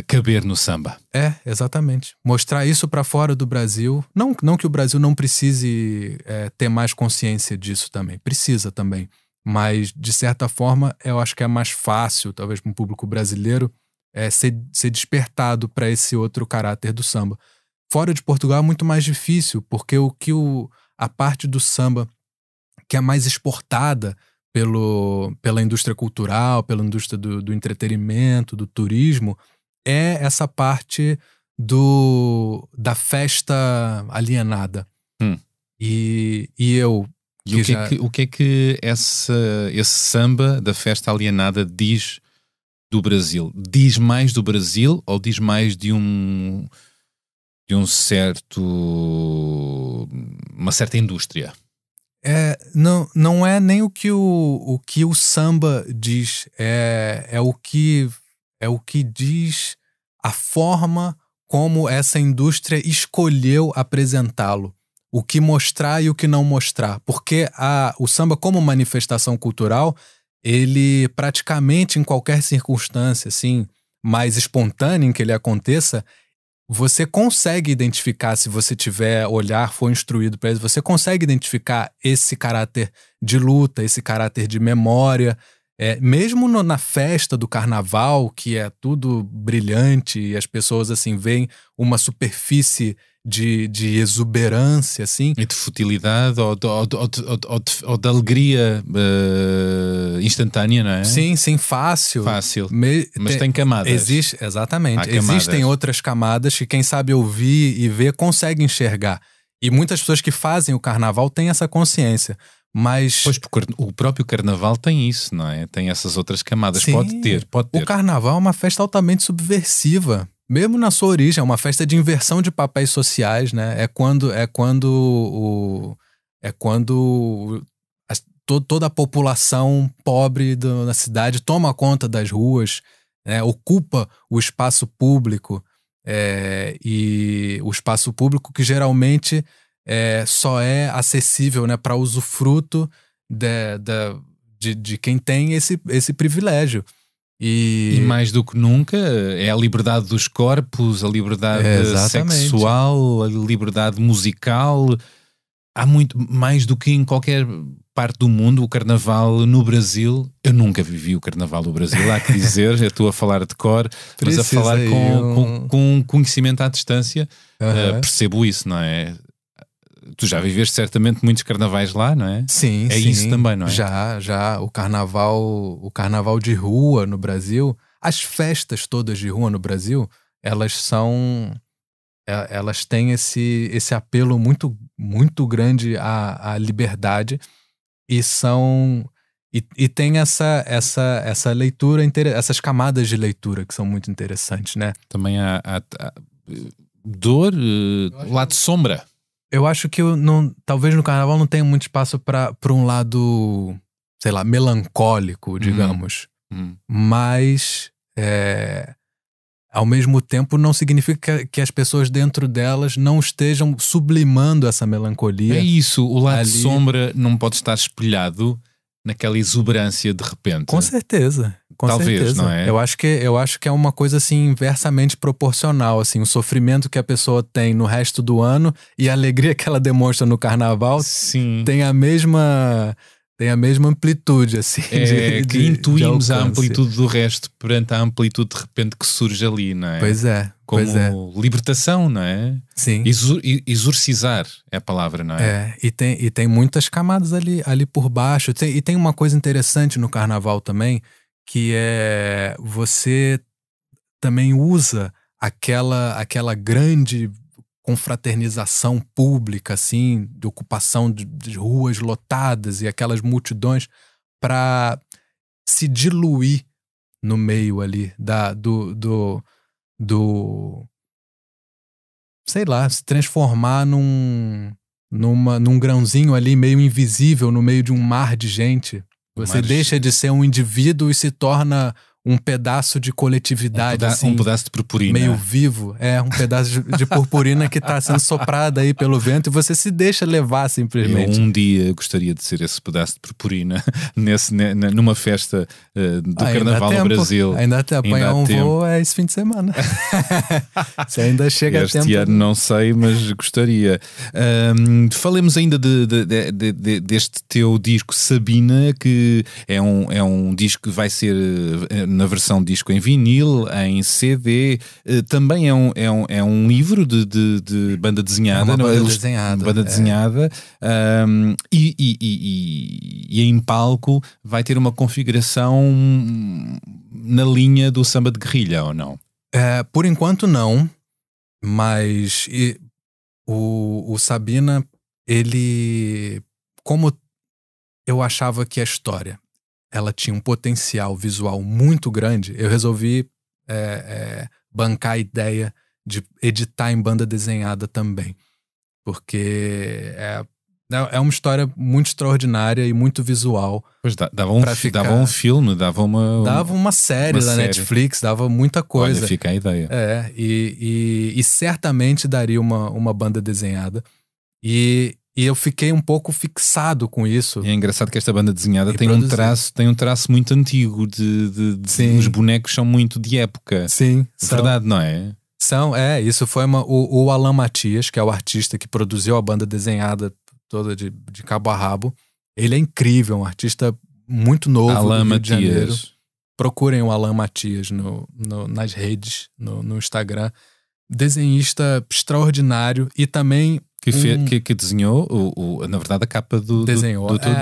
caber no samba. Exatamente. Mostrar isso para fora do Brasil. Não que o Brasil não precise ter mais consciência disso também. Precisa também. Mas, de certa forma, eu acho que é mais fácil, talvez para um público brasileiro, ser despertado para esse outro caráter do samba. Fora de Portugal é muito mais difícil, porque a parte do samba que é mais exportada pela indústria cultural, pela indústria do entretenimento, do turismo, é essa parte da festa alienada. E o que é que esse samba da festa alienada diz do Brasil? Diz mais do Brasil ou diz mais de uma certa indústria? Não é nem o que o samba diz, é o que diz a forma como essa indústria escolheu apresentá-lo, o que mostrar e o que não mostrar, porque o samba como manifestação cultural, ele praticamente em qualquer circunstância assim, mais espontânea em que ele aconteça, você consegue identificar, se você tiver olhar, for instruído para isso, você consegue identificar esse caráter de luta, esse caráter de memória. Mesmo na festa do carnaval, que é tudo brilhante e as pessoas assim veem uma superfície de exuberância, assim. E de futilidade ou de alegria instantânea, não é? Sim, fácil. Mas tem camadas. Exatamente. Existem outras camadas que quem sabe ouvir e ver consegue enxergar. E muitas pessoas que fazem o carnaval têm essa consciência. Mas... Pois, porque o próprio carnaval tem isso, não é? Tem essas outras camadas. Sim, pode ter. O carnaval é uma festa altamente subversiva. Mesmo na sua origem, é uma festa de inversão de papéis sociais, né? É quando toda a população pobre da cidade toma conta das ruas, né? Ocupa o espaço público, e o espaço público que geralmente só é acessível, né, para usufruto de quem tem esse privilégio. E mais do que nunca é a liberdade dos corpos, a liberdade sexual, a liberdade musical. Há muito mais do que em qualquer parte do mundo. O carnaval no Brasil, eu nunca vivi o carnaval no Brasil, há que dizer, eu estou a falar de cor, mas a falar com conhecimento à distância, percebo isso, não é? Tu já viveste certamente muitos carnavais lá, não é? Sim, sim. Isso também, não é? Já. O carnaval de rua no Brasil, as festas todas de rua no Brasil, elas são elas têm esse apelo muito, muito grande à liberdade e são... E tem essa leitura, essas camadas de leitura que são muito interessantes, né? Também há dor, lado sombra. Eu acho que talvez no carnaval não tenha muito espaço para um lado, sei lá, melancólico, digamos. Mas, ao mesmo tempo, não significa que as pessoas dentro delas não estejam sublimando essa melancolia. É isso, o lado ali... sombra não pode estar espelhado naquela exuberância de repente. Com certeza. Talvez, certeza. Não é? Eu acho que é uma coisa assim inversamente proporcional, assim, o sofrimento que a pessoa tem no resto do ano e a alegria que ela demonstra no carnaval tem a mesma amplitude, assim. Que intuímos a amplitude do resto perante a amplitude de repente que surge ali, não é? Pois é. Como libertação, não é? Sim. Exorcizar é a palavra, não é? E tem muitas camadas ali por baixo. E tem uma coisa interessante no carnaval também, que é você também usa aquela grande confraternização pública, assim, de ocupação de ruas lotadas e aquelas multidões para se diluir no meio ali sei lá, se transformar num grãozinho ali meio invisível no meio de um mar de gente. Você deixa de ser um indivíduo e se torna um pedaço de coletividade, assim, um pedaço de purpurina. Meio vivo. Um pedaço de purpurina que está sendo soprada aí pelo vento e você se deixa levar simplesmente. Eu um dia gostaria de ser esse pedaço de purpurina numa festa do Carnaval no Brasil. Ainda até apanhar um voo esse fim de semana. Você ainda chega a tempo. Este ano não sei, mas gostaria. Falemos ainda deste teu disco Sabina, que é um disco que vai ser... na versão disco em vinil, em CD, também é um livro de banda desenhada. Banda desenhada. E em palco vai ter uma configuração na linha do samba de guerrilha, ou não? Por enquanto não, mas o Sabina, ele... Como eu achava que a história ela tinha um potencial visual muito grande, eu resolvi bancar a ideia de editar em banda desenhada também. Porque é uma história muito extraordinária e muito visual. Pois dava um filme, dava uma série da Netflix, dava muita coisa. Olha, fica a ideia. E certamente daria uma banda desenhada. E eu fiquei um pouco fixado com isso. E é engraçado que esta banda desenhada tem um traço muito antigo. Os bonecos são muito de época. Sim. Verdade, não é? Isso foi o Alan Matias, que é o artista que produziu a banda desenhada toda de cabo a rabo. Ele é incrível, um artista muito novo Alan do Rio de Janeiro. Matias. Procurem o Alan Matias nas redes, no Instagram. Desenhista extraordinário e também... Que desenhou, na verdade, a capa do teu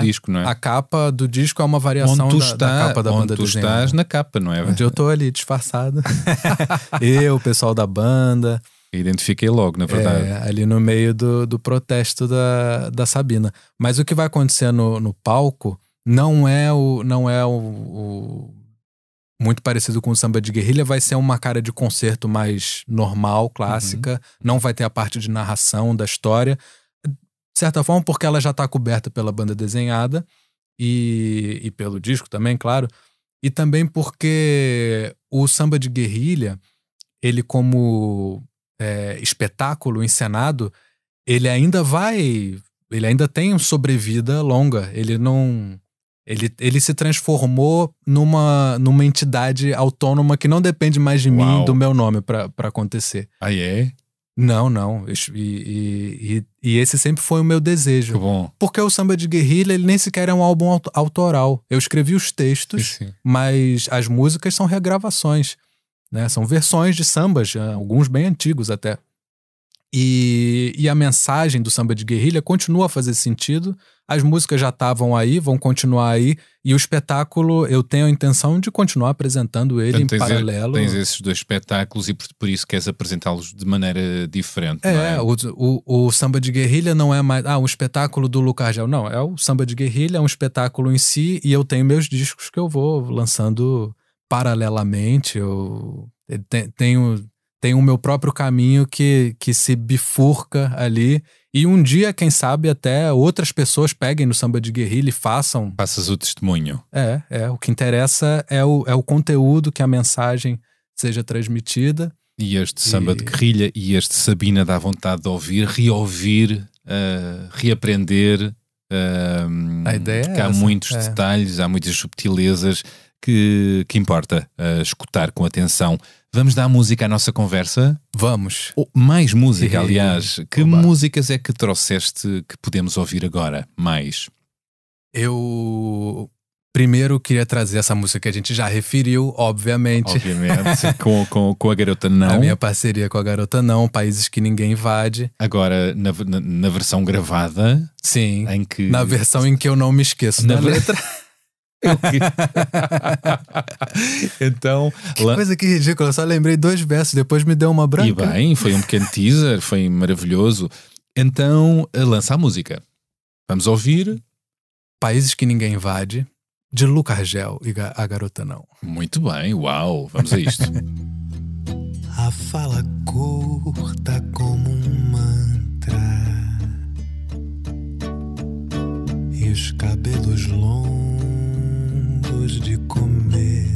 disco, não é? A capa do disco é uma variação da capa da banda desenhada. Onde tu estás na capa, não é? Onde eu tô ali, disfarçado. O pessoal da banda. Identifiquei logo, na verdade. Ali no meio do protesto da Sabina. Mas o que vai acontecer no palco não é o muito parecido com o samba de guerrilha, vai ser uma cara de concerto mais normal, clássica, não vai ter a parte de narração da história, de certa forma porque ela já está coberta pela banda desenhada e pelo disco também, claro, e também porque o samba de guerrilha, ele como espetáculo encenado, ele ainda tem uma sobrevida longa, Ele se transformou numa entidade autônoma que não depende mais de mim, do meu nome pra acontecer. Ah, é? Não. E esse sempre foi o meu desejo. Que bom. Porque o samba de guerrilha, ele nem sequer é um álbum autoral. Eu escrevi os textos, mas as músicas são regravações, né? São versões de sambas, alguns bem antigos até. E a mensagem do samba de guerrilha continua a fazer sentido. As músicas já estavam aí, vão continuar aí. E o espetáculo, eu tenho a intenção de continuar apresentando ele em paralelo. Tens esses dois espetáculos e por isso queres apresentá-los de maneira diferente. O samba de guerrilha não é mais um espetáculo do Luca Argel. Não, é o samba de guerrilha, é um espetáculo em si. E eu tenho meus discos que eu vou lançando paralelamente. Eu tenho o meu próprio caminho que se bifurca ali. E um dia, quem sabe, até outras pessoas peguem no samba de guerrilha e façam. Passas o testemunho. O que interessa é o conteúdo, que a mensagem seja transmitida. E este samba de guerrilha e este Sabina dá vontade de ouvir, reouvir, reaprender. A ideia porque é há muitos detalhes, há muitas subtilezas que importa escutar com atenção. Vamos dar música à nossa conversa? Vamos. Mais música, aliás. Que músicas é que trouxeste que podemos ouvir agora? Mais? Eu primeiro queria trazer essa música que a gente já referiu, obviamente. com a Garota Não. A minha parceria com a Garota Não, Países que Ninguém Invade. Agora, na versão gravada. Sim, na na versão em que eu não me esqueço da letra. Então, que coisa que ridícula, eu só lembrei 2 versos, depois me deu uma branca. E bem, foi um pequeno teaser, foi maravilhoso. Então, lança a música. Vamos ouvir Países que Ninguém Invade, de Luca Argel e a Garota Não. Muito bem, uau, vamos a isto. A fala curta como um mantra e os cabelos longos de cometa.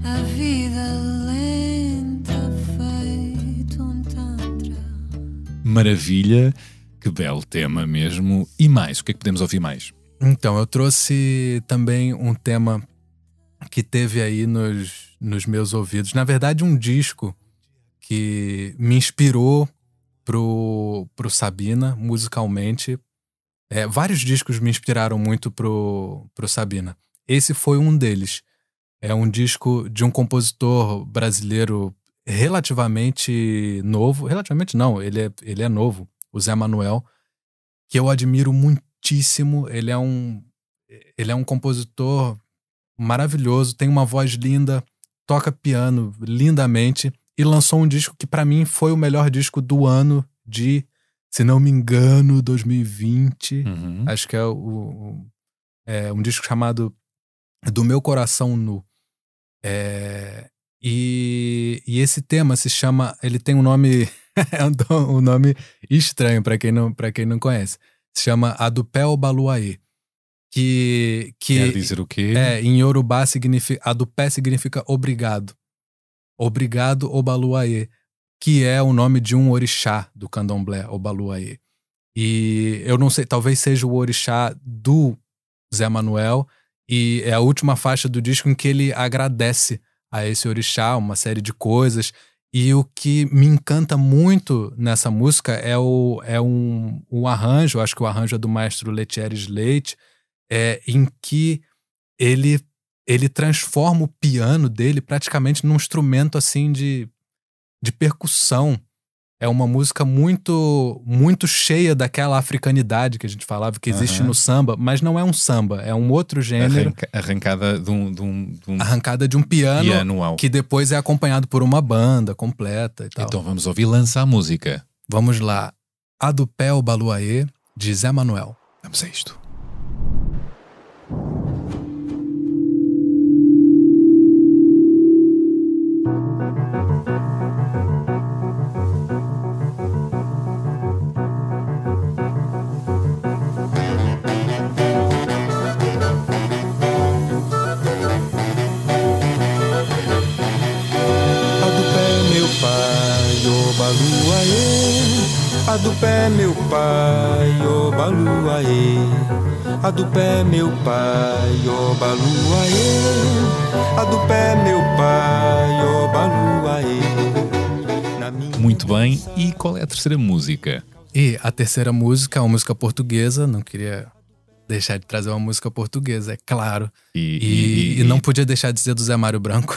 A vida lenta feito um tantra. Maravilha, que belo tema mesmo. E mais, o que é que podemos ouvir mais? Então, eu trouxe também um tema que teve aí nos meus ouvidos. Na verdade, um disco que me inspirou pro Sabina, musicalmente. Vários discos me inspiraram muito pro Sabina. Esse foi um deles. É um disco de um compositor brasileiro relativamente novo. Relativamente não, ele é novo. O Zé Manuel, que eu admiro muitíssimo. Ele é um compositor maravilhoso, tem uma voz linda, toca piano lindamente e lançou um disco que pra mim foi o melhor disco do ano de, se não me engano, 2020. Acho que é um disco chamado Do Meu Coração Nu. E esse tema se chama, ele tem um nome um nome estranho pra quem não conhece. Se chama Adupé Obaluayê. Que quer dizer o quê? Em Yorubá Adupé significa obrigado. Obrigado Obaluayê, que é o nome de um orixá do candomblé, Obaluayê. E eu não sei, talvez seja o orixá do Zé Manuel, e é a última faixa do disco em que ele agradece a esse orixá uma série de coisas. E o que me encanta muito nessa música é um arranjo, acho que o arranjo é do maestro Letieres Leite, em que ele transforma o piano dele praticamente num instrumento assim de percussão. É uma música muito, muito cheia daquela africanidade que a gente falava que existe no samba, mas não é um samba, é um outro gênero. Arrancada de um arrancada de um piano que depois é acompanhado por uma banda completa e tal. Então vamos ouvir, lança a música. Vamos lá. Adupé Obaluayê, de Zé Manuel. Vamos a isto. Adupé meu pai, Obaluayê. Adupé meu pai, Obaluayê. Adupé meu pai, Obaluayê. Muito bem, e qual é a terceira música? E a terceira música é uma música portuguesa, não queria deixar de trazer uma música portuguesa, é claro. E não podia deixar de dizer do Zé Mário Branco.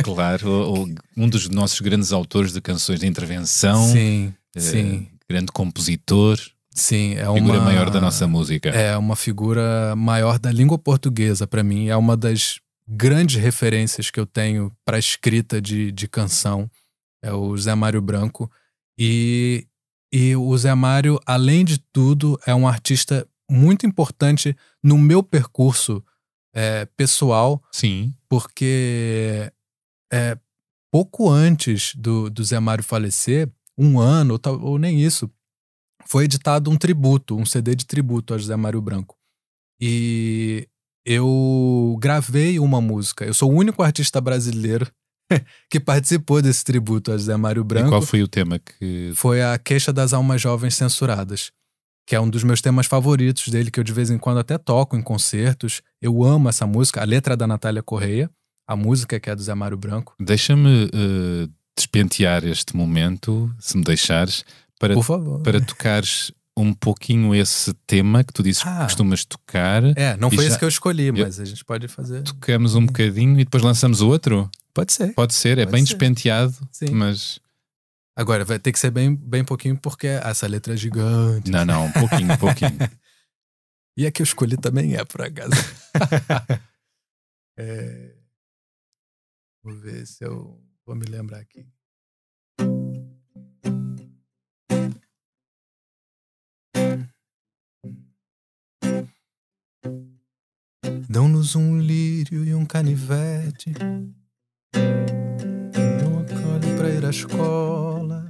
Claro, um dos nossos grandes autores de canções de intervenção. Sim, sim. Grande compositor. Sim, é figura maior da nossa música. É uma figura maior da língua portuguesa para mim. É uma das grandes referências que eu tenho para escrita de canção. É o Zé Mário Branco. E o Zé Mário, além de tudo, é um artista muito importante no meu percurso pessoal. Sim. Porque pouco antes do Zé Mário falecer, um ano ou nem isso, foi editado um CD de tributo a José Mário Branco. E eu gravei uma música. Eu sou o único artista brasileiro que participou desse tributo a José Mário Branco. E qual foi o tema que... Foi a Queixa das Almas Jovens Censuradas, que é um dos meus temas favoritos dele, que eu de vez em quando até toco em concertos. Eu amo essa música. A letra é da Natália Correia, a música que é do Zé Mário Branco. Deixa-me despentear este momento, se me deixares, por favor, para tocares um pouquinho esse tema que tu dizes que costumas tocar. Não foi esse que eu escolhi, mas a gente pode fazer. Tocamos um bocadinho e depois lançamos outro? Pode ser. Pode ser, é bem despenteado, mas... Agora, vai ter que ser bem pouquinho, porque essa letra é gigante. Não, um pouquinho. E a que eu escolhi também por acaso. Vou ver se eu vou me lembrar aqui. Dão-nos um lírio e um canivete, e um acolhe pra ir à escola,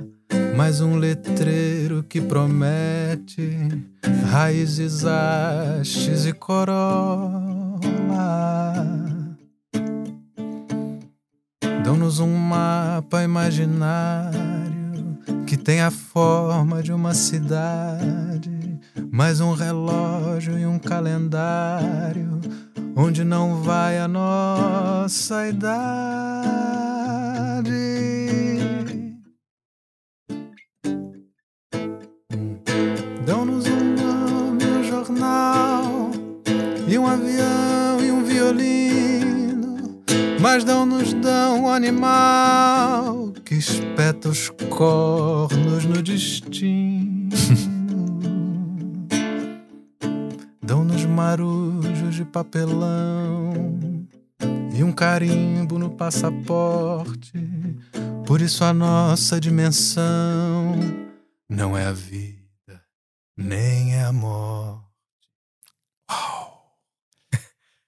mais um letreiro que promete raízes, hastes e corola. Dão-nos um mapa imaginário que tem a forma de uma cidade, mais um relógio e um calendário onde não vai a nossa idade. Dão-nos um nome, um jornal e um avião e um violino, mas dão um animal que espeta os cornos no destino. Dão-nos marujos de papelão e um carimbo no passaporte. Por isso a nossa dimensão não é a vida, nem é a morte. Uau!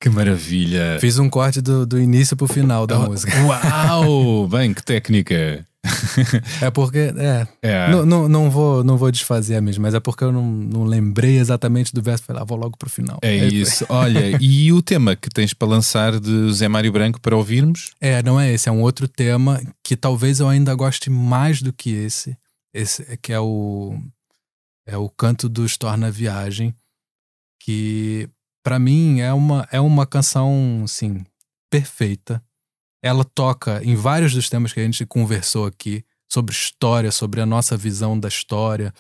Que maravilha! Fiz um corte do início pro final da música. Uau! Bem, que técnica! É porque não vou desfazer a mesma, mas é porque eu não lembrei exatamente do verso. Falei, vou logo pro final. É isso. Olha, e o tema que tens para lançar de Zé Mário Branco para ouvirmos? Não é esse, é um outro tema que talvez eu ainda goste mais do que esse que é o Canto dos Torna Viagem, que para mim é uma canção assim, perfeita. Ela toca em vários dos temas que a gente conversou aqui, sobre história, sobre a nossa visão da história,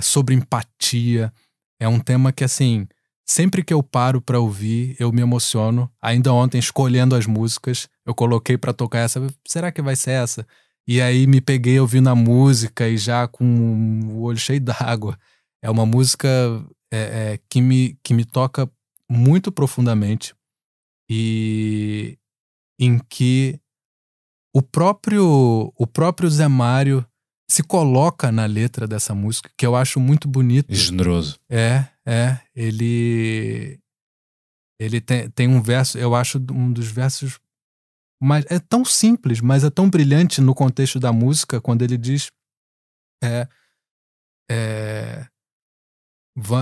sobre empatia. É um tema que, assim, sempre que eu paro pra ouvir, eu me emociono. Ainda ontem, escolhendo as músicas, eu coloquei pra tocar essa. Será que vai ser essa? E aí me peguei ouvindo a música e já com o olho cheio d'água. É uma música que me toca muito profundamente. E em que o próprio Zé Mário se coloca na letra dessa música, que eu acho muito bonito. Generoso. Ele tem um verso, eu acho um dos versos, mas é tão simples, mas é tão brilhante no contexto da música, quando ele diz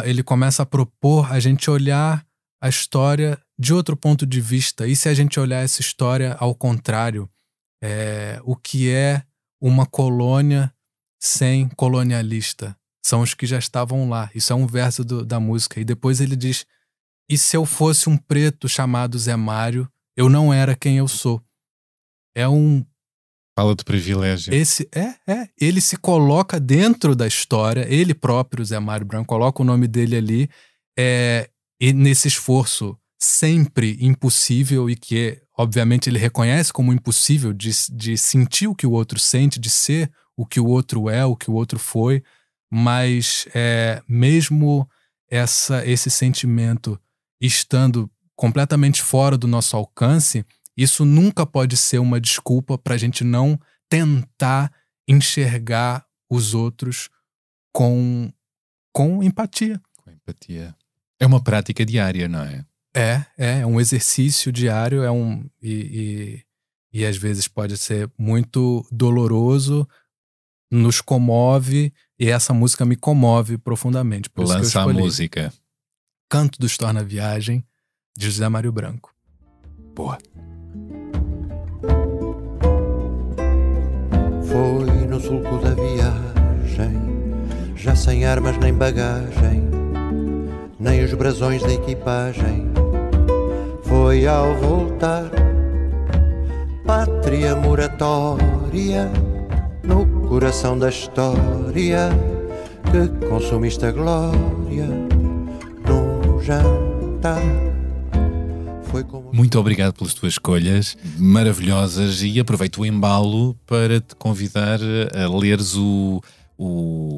ele começa a propor a gente olhar a história de outro ponto de vista. E se a gente olhar essa história ao contrário, o que é uma colônia sem colonialista? São os que já estavam lá. Isso é um verso da música. E depois ele diz: e se eu fosse um preto chamado Zé Mário, eu não era quem eu sou. Fala de privilégio. Ele se coloca dentro da história, ele próprio, Zé Mário Branco, coloca o nome dele ali. e nesse esforço sempre impossível e que, obviamente, ele reconhece como impossível de sentir o que o outro sente, de ser o que o outro é, o que o outro foi, mas mesmo esse sentimento estando completamente fora do nosso alcance, isso nunca pode ser uma desculpa para a gente não tentar enxergar os outros com empatia. Com empatia. É uma prática diária, não é? É um exercício diário, e às vezes pode ser muito doloroso, nos comove, e essa música me comove profundamente. Por Lança isso que eu a escolhi música. Canto dos Torna Viagem, de José Mário Branco. Boa. Foi no sulco da viagem, já sem armas nem bagagem, nem os brasões da equipagem. Foi ao voltar, pátria moratória, no coração da história, que consumiste a glória num jantar. Foi como... Muito obrigado pelas tuas escolhas maravilhosas, e aproveito o embalo para te convidar a leres o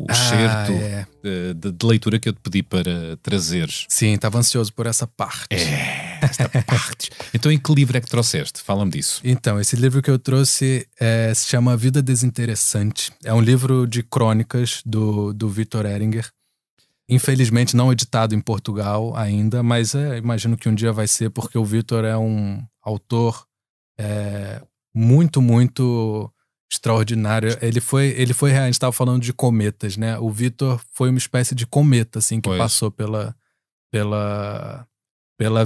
excerto de leitura que eu te pedi para trazeres. Sim, estava ansioso por essa parte. Esta parte. Então, em que livro é que trouxeste? Fala-me disso. Então, esse livro que eu trouxe se chama Vida Desinteressante. É um livro de crônicas do Victor Eringer. Infelizmente não editado em Portugal ainda, mas imagino que um dia vai ser, porque o Victor é um autor muito, muito extraordinário. Ele foi a gente estava falando de cometas, né? O Victor foi uma espécie de cometa, assim, que passou pela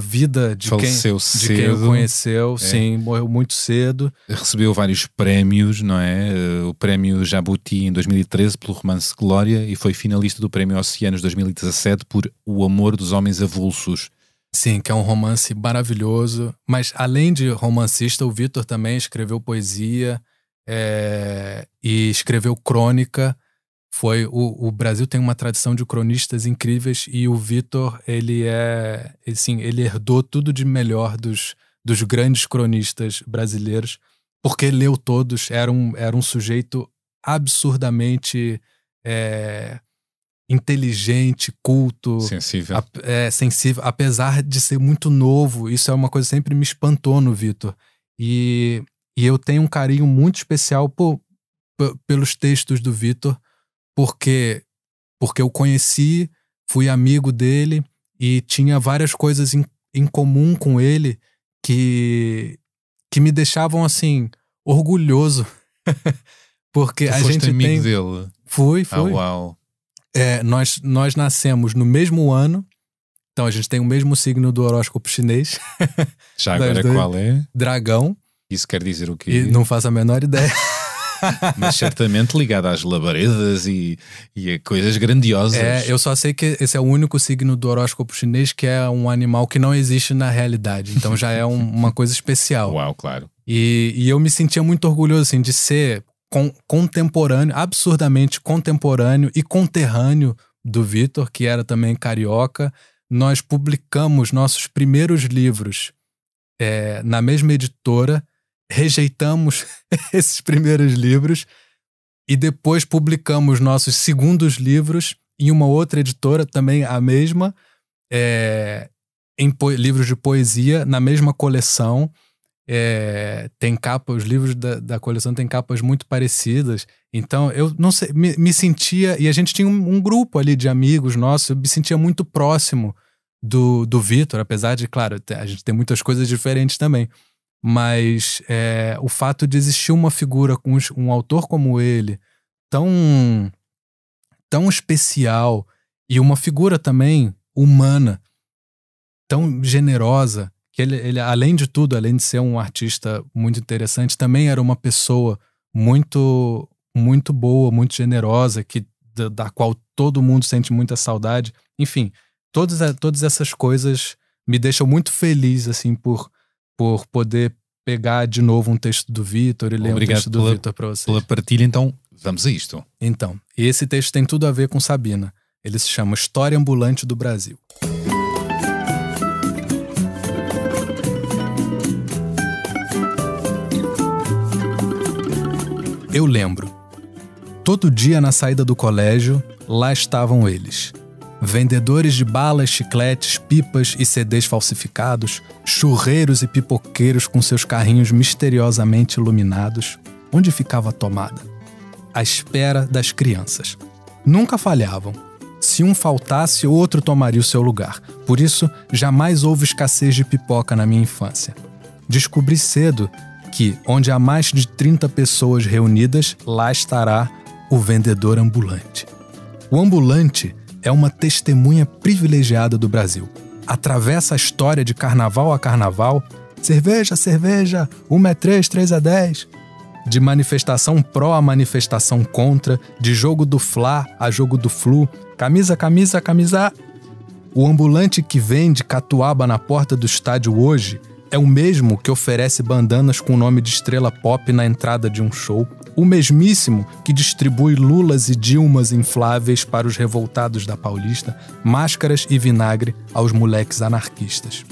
vida de quem o conheceu. Sim, morreu muito cedo. Recebeu vários prémios, não é? O prémio Jabuti em 2013 pelo romance Glória, e foi finalista do prémio Oceanos 2017 por O Amor dos Homens Avulsos. Sim, que é um romance maravilhoso. Mas além de romancista, o Victor também escreveu poesia e escreveu crônica. O Brasil tem uma tradição de cronistas incríveis, e o Victor, ele herdou tudo de melhor dos grandes cronistas brasileiros, porque leu todos. Era um sujeito absurdamente inteligente, culto, sensível. Sensível, apesar de ser muito novo. Isso é uma coisa que sempre me espantou no Victor. E eu tenho um carinho muito especial pelos textos do Victor, porque eu conheci, fui amigo dele e tinha várias coisas em comum com ele que me deixavam, assim, orgulhoso. Porque tu a foste gente amigo dele? Fui. Ah, uau. Nós nascemos no mesmo ano, então a gente tem o mesmo signo do horóscopo chinês. Já agora qual é? Dragão. Isso quer dizer o quê? E não faço a menor ideia. Mas certamente ligado às labaredas e a coisas grandiosas. Eu só sei que esse é o único signo do horóscopo chinês que é um animal que não existe na realidade. Então já é uma coisa especial. Uau, claro. E eu me sentia muito orgulhoso, assim, de ser contemporâneo, absurdamente contemporâneo e conterrâneo do Victor, que era também carioca. Nós publicamos nossos primeiros livros na mesma editora. Rejeitamos esses primeiros livros e depois publicamos nossos segundos livros em uma outra editora, também a mesma, livros de poesia, na mesma coleção. Tem capa, os livros da coleção têm capas muito parecidas. Então eu não sei, me sentia, e a gente tinha um grupo ali de amigos nossos, eu me sentia muito próximo do Victor, apesar de, claro, a gente tem muitas coisas diferentes também. Mas o fato de existir uma figura com um autor como ele, tão especial, e uma figura também humana, tão generosa, que ele, além de tudo, além de ser um artista muito interessante, também era uma pessoa muito, muito boa, muito generosa, da qual todo mundo sente muita saudade. Enfim, todas essas coisas me deixam muito feliz, assim, por poder pegar de novo um texto do Victor e ler um texto do Victor para vocês. Pela partilha, então, vamos a isto. Então, e esse texto tem tudo a ver com Sabina. Ele se chama História Ambulante do Brasil. Eu lembro. Todo dia na saída do colégio, lá estavam eles. Vendedores de balas, chicletes, pipas e CDs falsificados, churreiros e pipoqueiros com seus carrinhos misteriosamente iluminados. Onde ficava a tomada? À espera das crianças. Nunca falhavam. Se um faltasse, outro tomaria o seu lugar. Por isso, jamais houve escassez de pipoca na minha infância. Descobri cedo que, onde há mais de 30 pessoas reunidas, lá estará o vendedor ambulante. O ambulante é uma testemunha privilegiada do Brasil. Atravessa a história de carnaval a carnaval, cerveja, cerveja, 1 é 3, 3 é 10. De manifestação pró a manifestação contra, de jogo do Fla a jogo do Flu, camisa, camisa, camisa. O ambulante que vende catuaba na porta do estádio hoje é o mesmo que oferece bandanas com o nome de estrela pop na entrada de um show, o mesmíssimo que distribui lulas e dilmas infláveis para os revoltados da Paulista, máscaras e vinagre aos moleques anarquistas.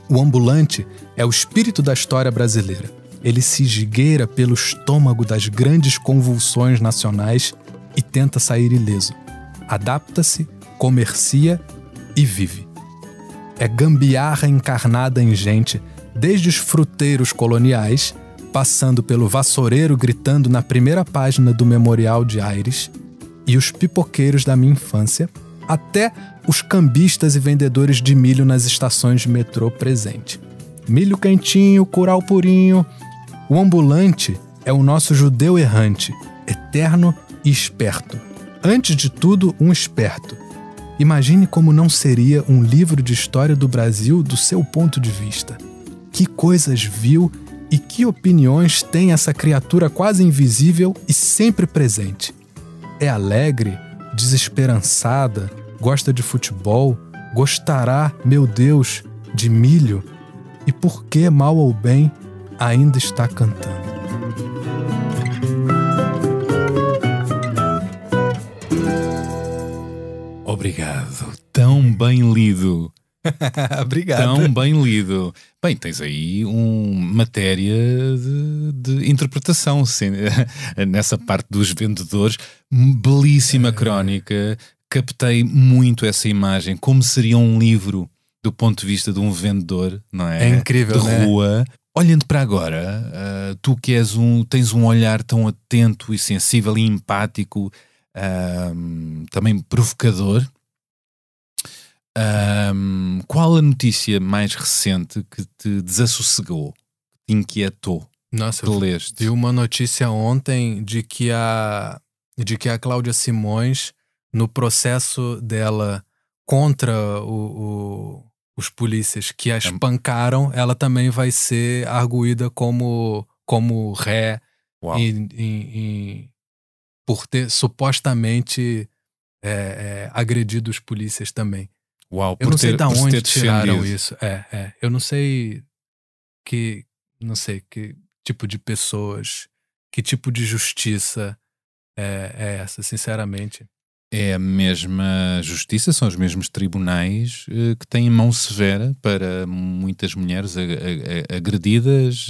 O ambulante é o espírito da história brasileira. Ele se esgueira pelo estômago das grandes convulsões nacionais e tenta sair ileso. Adapta-se, comercia e vive. É gambiarra encarnada em gente, desde os fruteiros coloniais, passando pelo vassoureiro gritando na primeira página do Memorial de Aires, e os pipoqueiros da minha infância, até os cambistas e vendedores de milho nas estações de metrô presente. Milho quentinho, curau purinho. O ambulante é o nosso judeu errante, eterno e esperto. Antes de tudo, um esperto. Imagine como não seria um livro de história do Brasil do seu ponto de vista. Que coisas viu e que opiniões tem essa criatura quase invisível e sempre presente. É alegre, desesperançada, gosta de futebol, gostará, meu Deus, de milho e, por que, mal ou bem, ainda está cantando. Obrigado. Tão bem lido. Obrigado. Tão bem lido. Bem, tens aí matéria de interpretação nessa parte dos vendedores. Belíssima crónica. Captei muito essa imagem. Como seria um livro do ponto de vista de um vendedor, não é? É incrível, de rua. Olhando para agora, tu que tens um olhar tão atento e sensível e empático, também provocador. Qual a notícia mais recente que te desassossegou, que te inquietou? Nossa, eu vi uma notícia ontem de que a Cláudia Simões, no processo dela contra os polícias que a espancaram, ela também vai ser arguída como ré por ter supostamente agredido os polícias também. Uau, eu não sei de onde tiraram defendido. isso. Eu não sei que tipo de pessoas, que tipo de justiça é essa, sinceramente. É a mesma justiça, são os mesmos tribunais que têm mão severa para muitas mulheres agredidas,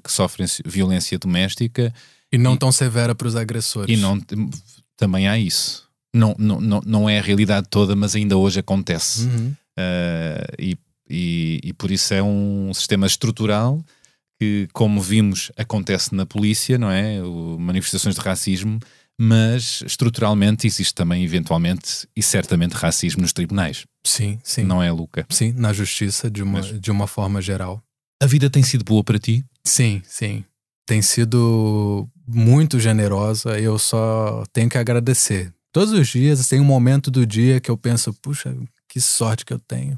que sofrem violência doméstica. E não tão severa para os agressores. Também há isso. Não é a realidade toda, mas ainda hoje acontece. Uhum. E por isso é um sistema estrutural que, como vimos, acontece na polícia, não é? Manifestações de racismo, mas estruturalmente existe também, eventualmente, e certamente, racismo nos tribunais. Sim, sim. Não é, Luca? Sim, na justiça, de uma forma geral. A vida tem sido boa para ti? Sim, sim. Tem sido muito generosa, eu só tenho que agradecer. Todos os dias tem um momento do dia que eu penso, puxa, que sorte que eu tenho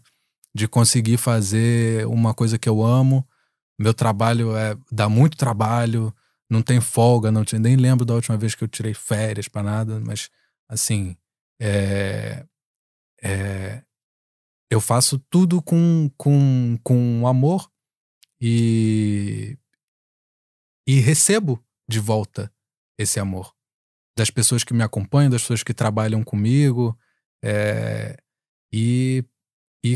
de conseguir fazer uma coisa que eu amo. Meu trabalho dá muito trabalho, não tem folga, nem lembro da última vez que eu tirei férias para nada, mas assim, eu faço tudo com amor e recebo de volta esse amor. Das pessoas que me acompanham, das pessoas que trabalham comigo, e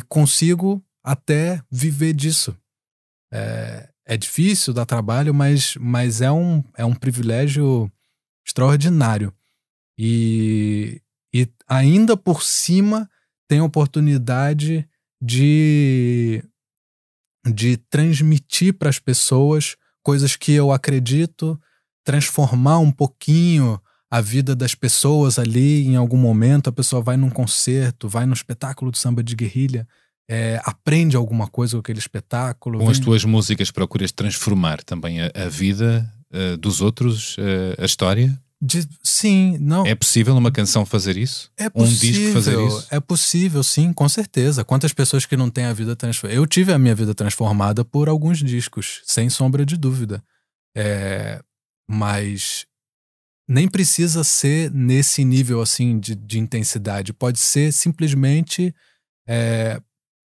consigo até viver disso. É difícil, dá trabalho, mas é um privilégio extraordinário. E ainda por cima tem a oportunidade de transmitir para as pessoas coisas que eu acredito, transformar um pouquinho a vida das pessoas ali em algum momento. A pessoa vai num concerto, vai num espetáculo de samba de guerrilha, aprende alguma coisa com aquele espetáculo. Com as tuas músicas procuras transformar também a vida dos outros, a história? Sim, não. É possível uma canção fazer isso? É possível, um disco fazer isso? É possível, sim, com certeza. Quantas pessoas que não têm a vida transformada? Eu tive a minha vida transformada por alguns discos, sem sombra de dúvida. Mas nem precisa ser nesse nível assim de intensidade. Pode ser simplesmente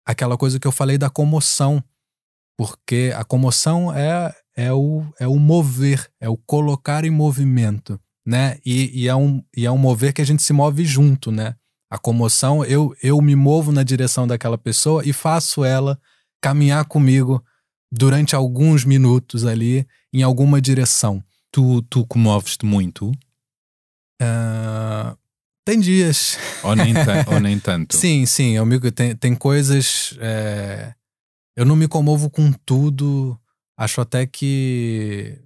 aquela coisa que eu falei da comoção. Porque a comoção é o mover, é o colocar em movimento, né? E é um mover que a gente se move junto, né? A comoção, eu me movo na direção daquela pessoa e faço ela caminhar comigo durante alguns minutos ali em alguma direção. Tu comoves-te muito? Tem dias. Ou nem tanto? Sim, amigo, tem coisas... Eu não me comovo com tudo. Acho até que...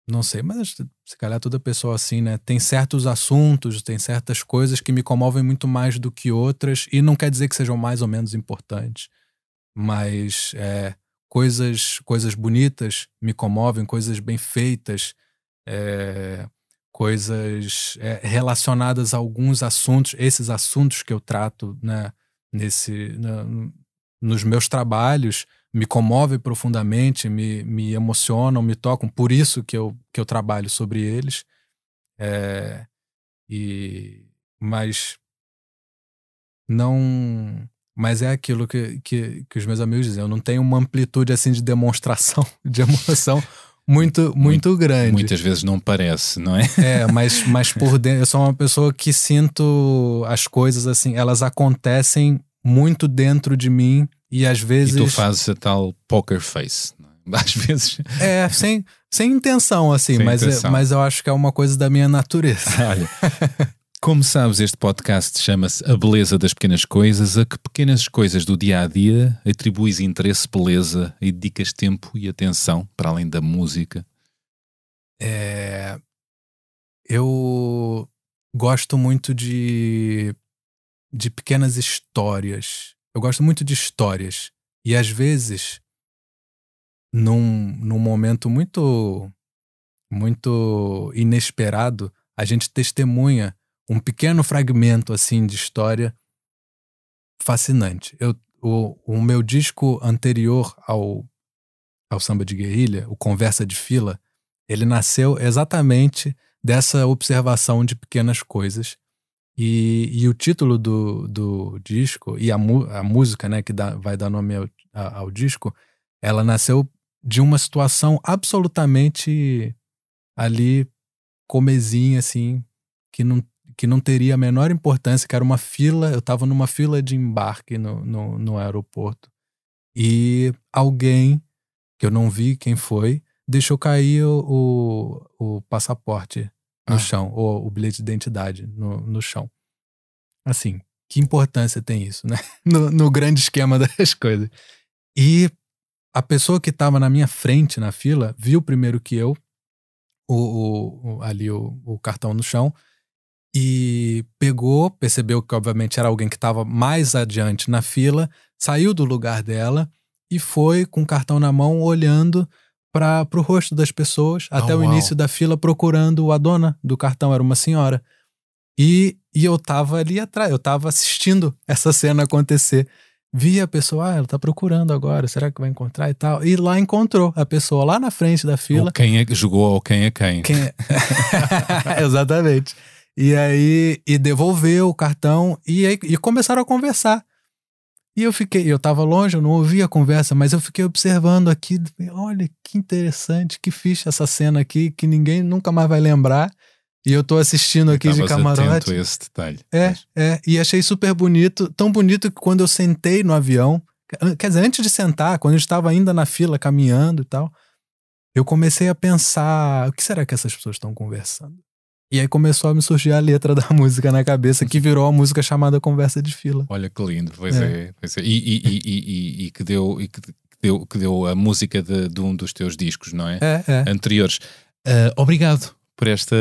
Não sei, mas se calhar toda pessoa assim, né? Tem certos assuntos, tem certas coisas que me comovem muito mais do que outras. E não quer dizer que sejam mais ou menos importantes. Mas coisas bonitas me comovem, coisas bem feitas, coisas relacionadas a alguns assuntos. Esses assuntos que eu trato, né, nos meus trabalhos me comovem profundamente, me emocionam, me tocam. Por isso que eu trabalho sobre eles. Mas é aquilo que os meus amigos dizem. Eu não tenho uma amplitude assim de demonstração de emoção muito grande. Muitas vezes não parece, não é? Mas por dentro eu sou uma pessoa que sinto as coisas assim, elas acontecem muito dentro de mim. E às vezes... E tu fazes a tal poker face, não é? Às vezes... sem intenção, assim, mas eu acho que é uma coisa da minha natureza. Olha, como sabes, este podcast chama-se A Beleza das Pequenas Coisas. A que pequenas coisas do dia-a-dia atribuis interesse, beleza e dedicas tempo e atenção, para além da música? Eu gosto muito de pequenas histórias. Eu gosto muito de histórias. E às vezes, num momento muito, muito inesperado, a gente testemunha um pequeno fragmento assim de história fascinante. O meu disco anterior ao Samba de Guerrilha, o Conversa de Fila, ele nasceu exatamente dessa observação de pequenas coisas. E o título do disco e a música, né, que vai dar nome ao disco, ela nasceu de uma situação absolutamente ali comezinha, assim, que não teria a menor importância, que era uma fila. Eu estava numa fila de embarque no aeroporto e alguém, que eu não vi quem foi, deixou cair o passaporte no chão, ou o bilhete de identidade no chão. Assim, que importância tem isso, né? No grande esquema das coisas. E a pessoa que estava na minha frente na fila viu primeiro que eu ali o cartão no chão e percebeu que obviamente era alguém que estava mais adiante na fila, saiu do lugar dela e foi com o cartão na mão olhando para o rosto das pessoas até o início da fila, procurando a dona do cartão, era uma senhora. E eu tava ali atrás, eu tava assistindo essa cena acontecer. Vi a pessoa, ela tá procurando agora, será que vai encontrar e tal? E lá encontrou a pessoa lá na frente da fila. Ou quem é que jogou, ou quem é quem. Exatamente. E aí, devolveu o cartão e começaram a conversar. E eu tava longe, eu não ouvi a conversa, mas eu fiquei observando aqui, olha que interessante, que ficha essa cena aqui, que ninguém nunca mais vai lembrar. E eu tô assistindo aqui de camarote. Atento a esse detalhe. E achei super bonito, tão bonito que quando eu sentei no avião, quer dizer, antes de sentar, quando eu estava ainda na fila, caminhando e tal, eu comecei a pensar, o que será que essas pessoas estão conversando? E aí começou a me surgir a letra da música na cabeça, que virou a música chamada Conversa de Fila. Olha que lindo, pois é. E que deu a música de um dos teus discos, não é? Anteriores. Obrigado por esta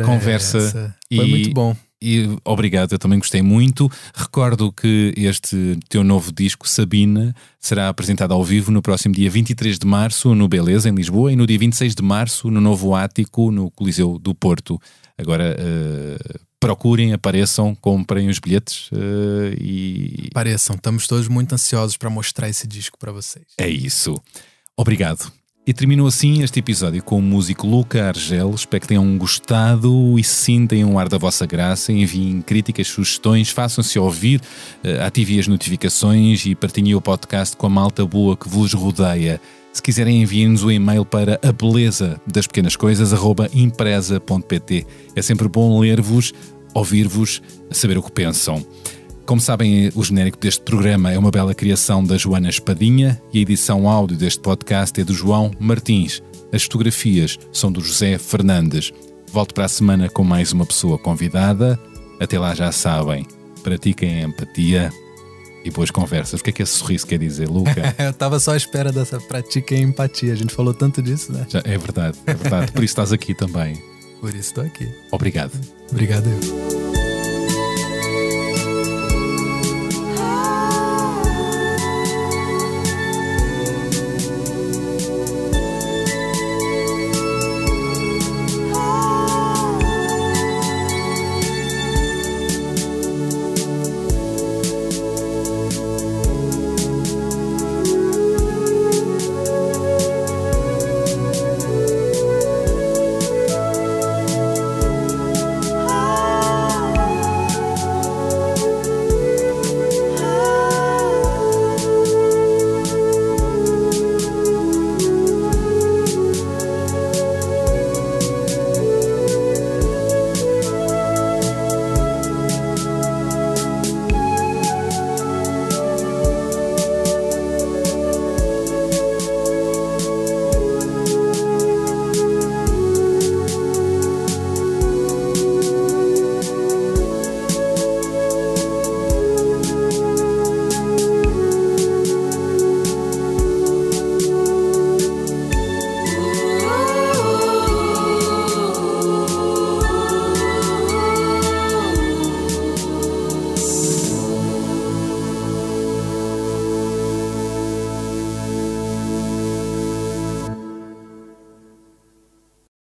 conversa. Foi muito bom. E obrigado, eu também gostei muito. Recordo que este teu novo disco, Sabina, será apresentado ao vivo no próximo dia 23 de março no Beleza, em Lisboa, e no dia 26 de março no Novo Ático, no Coliseu do Porto. Agora procurem, apareçam, comprem os bilhetes e... Apareçam, estamos todos muito ansiosos para mostrar esse disco para vocês. É isso. Obrigado. E terminou assim este episódio com o músico Luca Argel. Espero que tenham gostado e sintem um ar da vossa graça. Enviem críticas, sugestões, façam-se ouvir, ativem as notificações e partilhem o podcast com a malta boa que vos rodeia. Se quiserem, enviem-nos o e-mail para abelezaDasPequenas-Coisas@empresa.pt. É sempre bom ler-vos, ouvir-vos, saber o que pensam. Como sabem, o genérico deste programa é uma bela criação da Joana Espadinha e a edição áudio deste podcast é do João Martins. As fotografias são do José Fernandes. Volto para a semana com mais uma pessoa convidada. Até lá, já sabem, pratiquem a empatia e boas conversas. O que é que esse sorriso quer dizer, Luca? Eu estava só à espera dessa pratiquem a empatia. A gente falou tanto disso, né? É verdade, é verdade. Por isso estás aqui também. Por isso estou aqui. Obrigado. Obrigado eu.